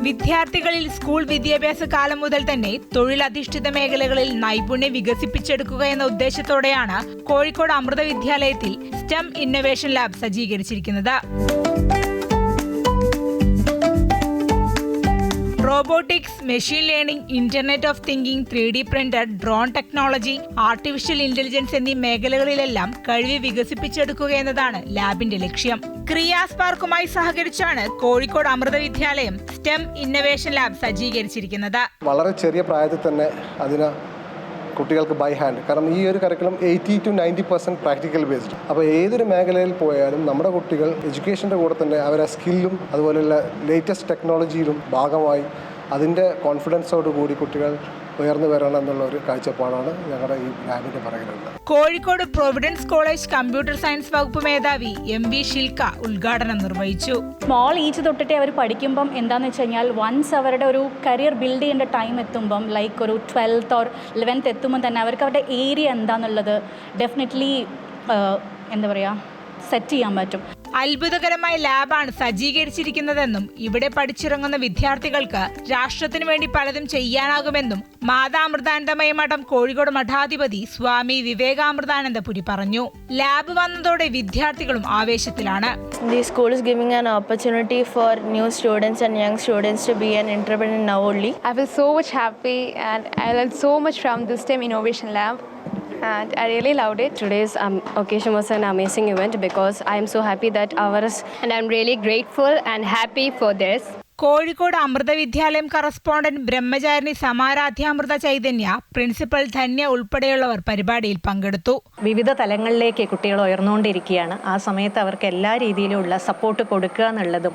വിദ്യാർത്ഥികളിൽ സ്കൂൾ വിദ്യാഭ്യാസ കാലം മുതൽ തന്നെ തൊഴിലധിഷ്ഠിത മേഖലകളിൽ നൈപുണ്യം വികസിപ്പിച്ചെടുക്കുക എന്ന ഉദ്ദേശത്തോടെയാണ് കോഴിക്കോട് അമൃത വിദ്യാലയത്തിൽ സ്റ്റെം ഇന്നൊവേഷൻ ലാബ് സജ്ജീകരിച്ചിരിക്കുന്നത്. Robotics, machine learning, internet of thinking, 3D printer, drone technology, artificial intelligence എന്നീ മേഖലകളിലെല്ലാം കഴിവ് വികസിപ്പിച്ചെടുക്കുക എന്നതാണ് ലാബിന്റെ ലക്ഷ്യം. ക്രിയാസ് പാർക്കുമായി സഹകരിച്ചാണ് കോഴിക്കോട് അമൃത വിദ്യാലയം സ്റ്റെം ഇന്നൊവേഷൻ ലാബ് സജ്ജീകരിച്ചിരിക്കുന്നത്. വളരെ ചെറിയ പ്രായത്തിൽ തന്നെ അതിന് കുട്ടികൾക്ക് ബൈ ഹാൻഡ്, കാരണം ഈ ഒരു കരിക്കുലം 80 to 90% പ്രാക്ടിക്കൽ ബേസ്ഡ്. അപ്പോൾ ഏതൊരു മേഖലയിൽ പോയാലും നമ്മുടെ കുട്ടികൾ എഡ്യൂക്കേഷൻ്റെ കൂടെ തന്നെ അവരെ സ്കില്ലും അതുപോലെയുള്ള ലേറ്റസ്റ്റ് ടെക്നോളജിയിലും ഭാഗമായി അതിൻ്റെ കോൺഫിഡൻസോട് കൂടി കുട്ടികൾ ഉയർന്നു വരണം എന്നുള്ള ഒരു കാഴ്ചപ്പാടാണ് ഞങ്ങളുടെ ഈ ലാബിൻ്റെ പറയുന്നത്. Kozhikode Providence college computer science വകുപ്പ് മേധാവി MV ഷിൽക്ക ഉദ്ഘാടനം നിർവഹിച്ചു. സ്മോൾ ഏജ് തൊട്ടിട്ടേ അവർ പഠിക്കുമ്പം എന്താണെന്ന് വെച്ച് കഴിഞ്ഞാൽ വൺസ് അവരുടെ ഒരു കരിയർ ബിൽഡ് ചെയ്യേണ്ട ടൈം എത്തുമ്പം ലൈക്ക് ഒരു 12th or 11th എത്തുമ്പം തന്നെ അവർക്ക് അവരുടെ ഏരിയ എന്താണെന്നുള്ളത് ഡെഫിനറ്റ്ലി എന്താ പറയുക സെറ്റ് ചെയ്യാൻ പറ്റും. അത്ഭുതകരമായ ലാബാണ് സജ്ജീകരിച്ചിരിക്കുന്നതെന്നും ഇവിടെ പഠിച്ചിറങ്ങുന്ന വിദ്യാർത്ഥികൾക്ക് രാഷ്ട്രത്തിനു വേണ്ടി പലതും ചെയ്യാനാകുമെന്നും മാതാമൃതാനന്ദമയ മഠം കോഴിക്കോട് മഠാധിപതി സ്വാമി വിവേകാമൃതാനന്ദപുരി പറഞ്ഞു. ലാബ് വന്നതോടെ വിദ്യാർത്ഥികളും ആവേശത്തിലാണ്. The school is giving an opportunity for new students and young students to be an entrepreneur now only. I feel so much happy and I learned so much from this STEM Innovation Lab. And I really loved it. Today's occasion was an amazing event because I am so happy that ours, and I'm really grateful and happy for this. Kozhikode Amrita വിദ്യാലയം correspondent Brahmacharini സമാരാധ്യാമൃത Chaitanya, principal Dhanya ഉൾപ്പെടെയുള്ളവർ പരിപാടിയിൽ പങ്കെടുത്തു. വിവിധ തലങ്ങളിലേക്ക് കുട്ടികൾ ഉയർന്നുകൊണ്ടിരിക്കുകയാണ്. ആ സമയത്ത് അവർക്ക് എല്ലാ രീതിയിലുള്ള സപ്പോർട്ട് കൊടുക്കുക എന്നുള്ളതും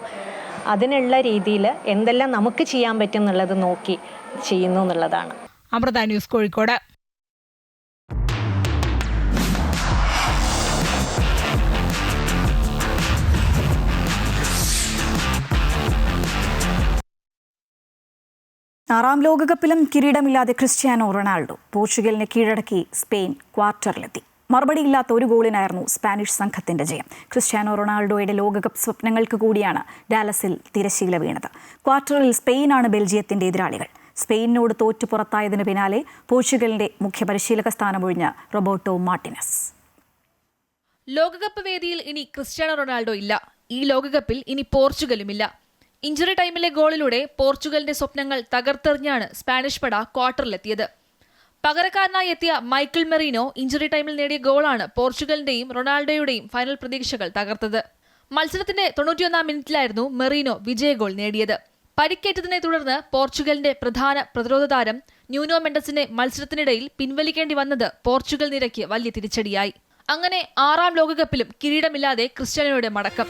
അതിനുള്ള രീതിയിൽ എന്തെല്ലാം നമുക്ക് ചെയ്യാൻ പറ്റും എന്നുള്ളത് നോക്കി ചെയ്യുന്നു എന്നുള്ളതാണ്. അമൃത ന്യൂസ്, കോഴിക്കോട്. ആറാം ലോകകപ്പിലും കിരീടമില്ലാതെ ക്രിസ്ത്യാനോ റൊണാൾഡോ. പോർച്ചുഗലിനെ കീഴടക്കി സ്പെയിൻ ക്വാർട്ടറിലെത്തി. മറുപടിയില്ലാത്ത ഒരു ഗോളിനായിരുന്നു സ്പാനിഷ് സംഘത്തിന്റെ ജയം. ക്രിസ്ത്യാനോ റൊണാൾഡോയുടെ ലോകകപ്പ് സ്വപ്നങ്ങൾക്ക് കൂടിയാണ് ഡാലസിൽ തിരശ്ശീല വീണത്. ക്വാർട്ടറിൽ സ്പെയിനാണ് ബെൽജിയത്തിന്റെ എതിരാളികൾ. സ്പെയിനിനോട് തോറ്റു പുറത്തായതിനു പിന്നാലെ പോർച്ചുഗലിന്റെ മുഖ്യ പരിശീലക സ്ഥാനമൊഴിഞ്ഞ റോബർട്ടോ മാർട്ടിനസ്. ലോകകപ്പ് വേദിയിൽ ഇനി ക്രിസ്ത്യാനോ റൊണാൾഡോ ഇല്ല. ഈ ലോകകപ്പിൽ ഇനി പോർച്ചുഗലുമില്ല. ഇഞ്ചുറി ടൈമിലെ ഗോളിലൂടെ പോർച്ചുഗലിന്റെ സ്വപ്നങ്ങൾ തകർത്തെറിഞ്ഞാണ് സ്പാനിഷ് പട ക്വാർട്ടറിലെത്തിയത്. പകരക്കാരനായി എത്തിയ മൈക്കിൾ മെറീനോ ഇഞ്ചുറി ടൈമിൽ നേടിയ ഗോളാണ് പോർച്ചുഗലിന്റെയും റൊണാൾഡോയുടെയും ഫൈനൽ പ്രതീക്ഷകൾ തകർത്തത്. മത്സരത്തിന്റെ 91ാം മിനിറ്റിലായിരുന്നു മെറീനോ വിജയ ഗോൾ നേടിയത്. പരിക്കേറ്റതിനെ തുടർന്ന് പോർച്ചുഗലിന്റെ പ്രധാന പ്രതിരോധ താരം ന്യൂനോ മെൻഡസിനെ മത്സരത്തിനിടയിൽ പിൻവലിക്കേണ്ടി വന്നത് പോർച്ചുഗൽ നിരയ്ക്ക് വലിയ തിരിച്ചടിയായി. അങ്ങനെ ആറാം ലോകകപ്പിലും കിരീടമില്ലാതെ ക്രിസ്ത്യാനോയുടെ മടക്കം.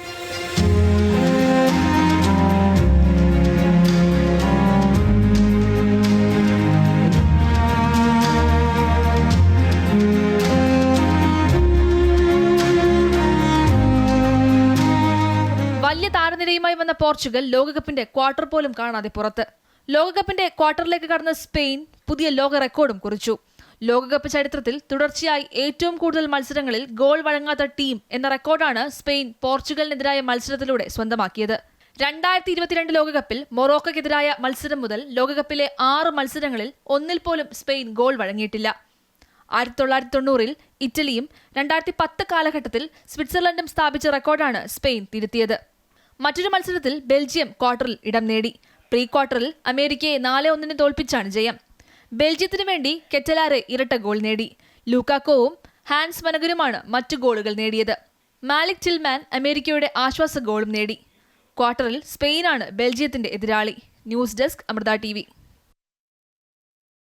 വലിയ താരനിരയുമായി വന്ന പോർച്ചുഗൽ ലോകകപ്പിന്റെ ക്വാർട്ടർ പോലും കാണാതെ പുറത്ത്. ലോകകപ്പിന്റെ ക്വാർട്ടറിലേക്ക് കടന്ന സ്പെയിൻ പുതിയ ലോക റെക്കോർഡും കുറിച്ചു. ലോകകപ്പ് ചരിത്രത്തിൽ തുടർച്ചയായി ഏറ്റവും കൂടുതൽ മത്സരങ്ങളിൽ ഗോൾ വഴങ്ങാത്ത ടീം എന്ന റെക്കോർഡാണ് സ്പെയിൻ പോർച്ചുഗലിനെതിരായ മത്സരത്തിലൂടെ സ്വന്തമാക്കിയത്. 2022 ലോകകപ്പിൽ മൊറോക്കോയ്ക്കെതിരായ മത്സരം മുതൽ ലോകകപ്പിലെ 6 മത്സരങ്ങളിൽ ഒന്നിൽ പോലും സ്പെയിൻ ഗോൾ വഴങ്ങിയിട്ടില്ല. 1990-ൽ ഇറ്റലിയും 2010 കാലഘട്ടത്തിൽ സ്വിറ്റ്സർലൻഡും സ്ഥാപിച്ച റെക്കോർഡാണ് സ്പെയിൻ തിരുത്തിയത്. മറ്റൊരു മത്സരത്തിൽ ബെൽജിയം ക്വാർട്ടറിൽ ഇടം നേടി. പ്രീ ക്വാർട്ടറിൽ അമേരിക്കയെ 4-1 തോൽപ്പിച്ചാണ് ജയം. ബെൽജിയത്തിനു വേണ്ടി കെറ്റലാരെ ഇരട്ട ഗോൾ നേടി. ലൂക്കാക്കോവും ഹാൻസ് മനഗനുമാണ് മറ്റു ഗോളുകൾ നേടിയത്. മാലിക് ടിൽമാൻ അമേരിക്കയുടെ ആശ്വാസ ഗോളും നേടി. ക്വാർട്ടറിൽ സ്പെയിനാണ് ബെൽജിയത്തിന്റെ എതിരാളി. News desk Amrita TV.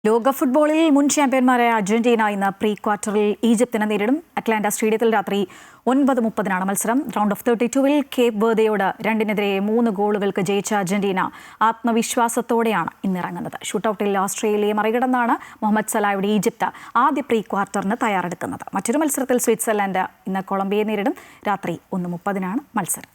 ലോക ഫുട്ബോളിൽ മുൻ ചാമ്പ്യന്മാരായ അർജന്റീന ഇന്ന് പ്രീ ക്വാർട്ടറിൽ ഈജിപ്തിനെ നേരിടും. അറ്റ്ലാന്റ സ്റ്റേഡിയത്തിൽ രാത്രി 9:30 മത്സരം. റൗണ്ട് ഓഫ് 32-ൽ കേപ്പ് വെർദെയോട് 2-3 ഗോളുകൾക്ക് ജയിച്ച അർജന്റീന ആത്മവിശ്വാസത്തോടെയാണ് ഇന്നിറങ്ങുന്നത്. ഷൂട്ടൌട്ടിൽ ഓസ്ട്രേലിയയെ മറികടന്നാണ് മുഹമ്മദ് സലായുടെ ഈജിപ്ത് ആദ്യ പ്രീ ക്വാർട്ടറിന് തയ്യാറെടുക്കുന്നത്. മറ്റൊരു മത്സരത്തിൽ സ്വിറ്റ്സർലൻഡ് ഇന്ന് കൊളംബിയയെ നേരിടും. രാത്രി 1:30 മത്സരം.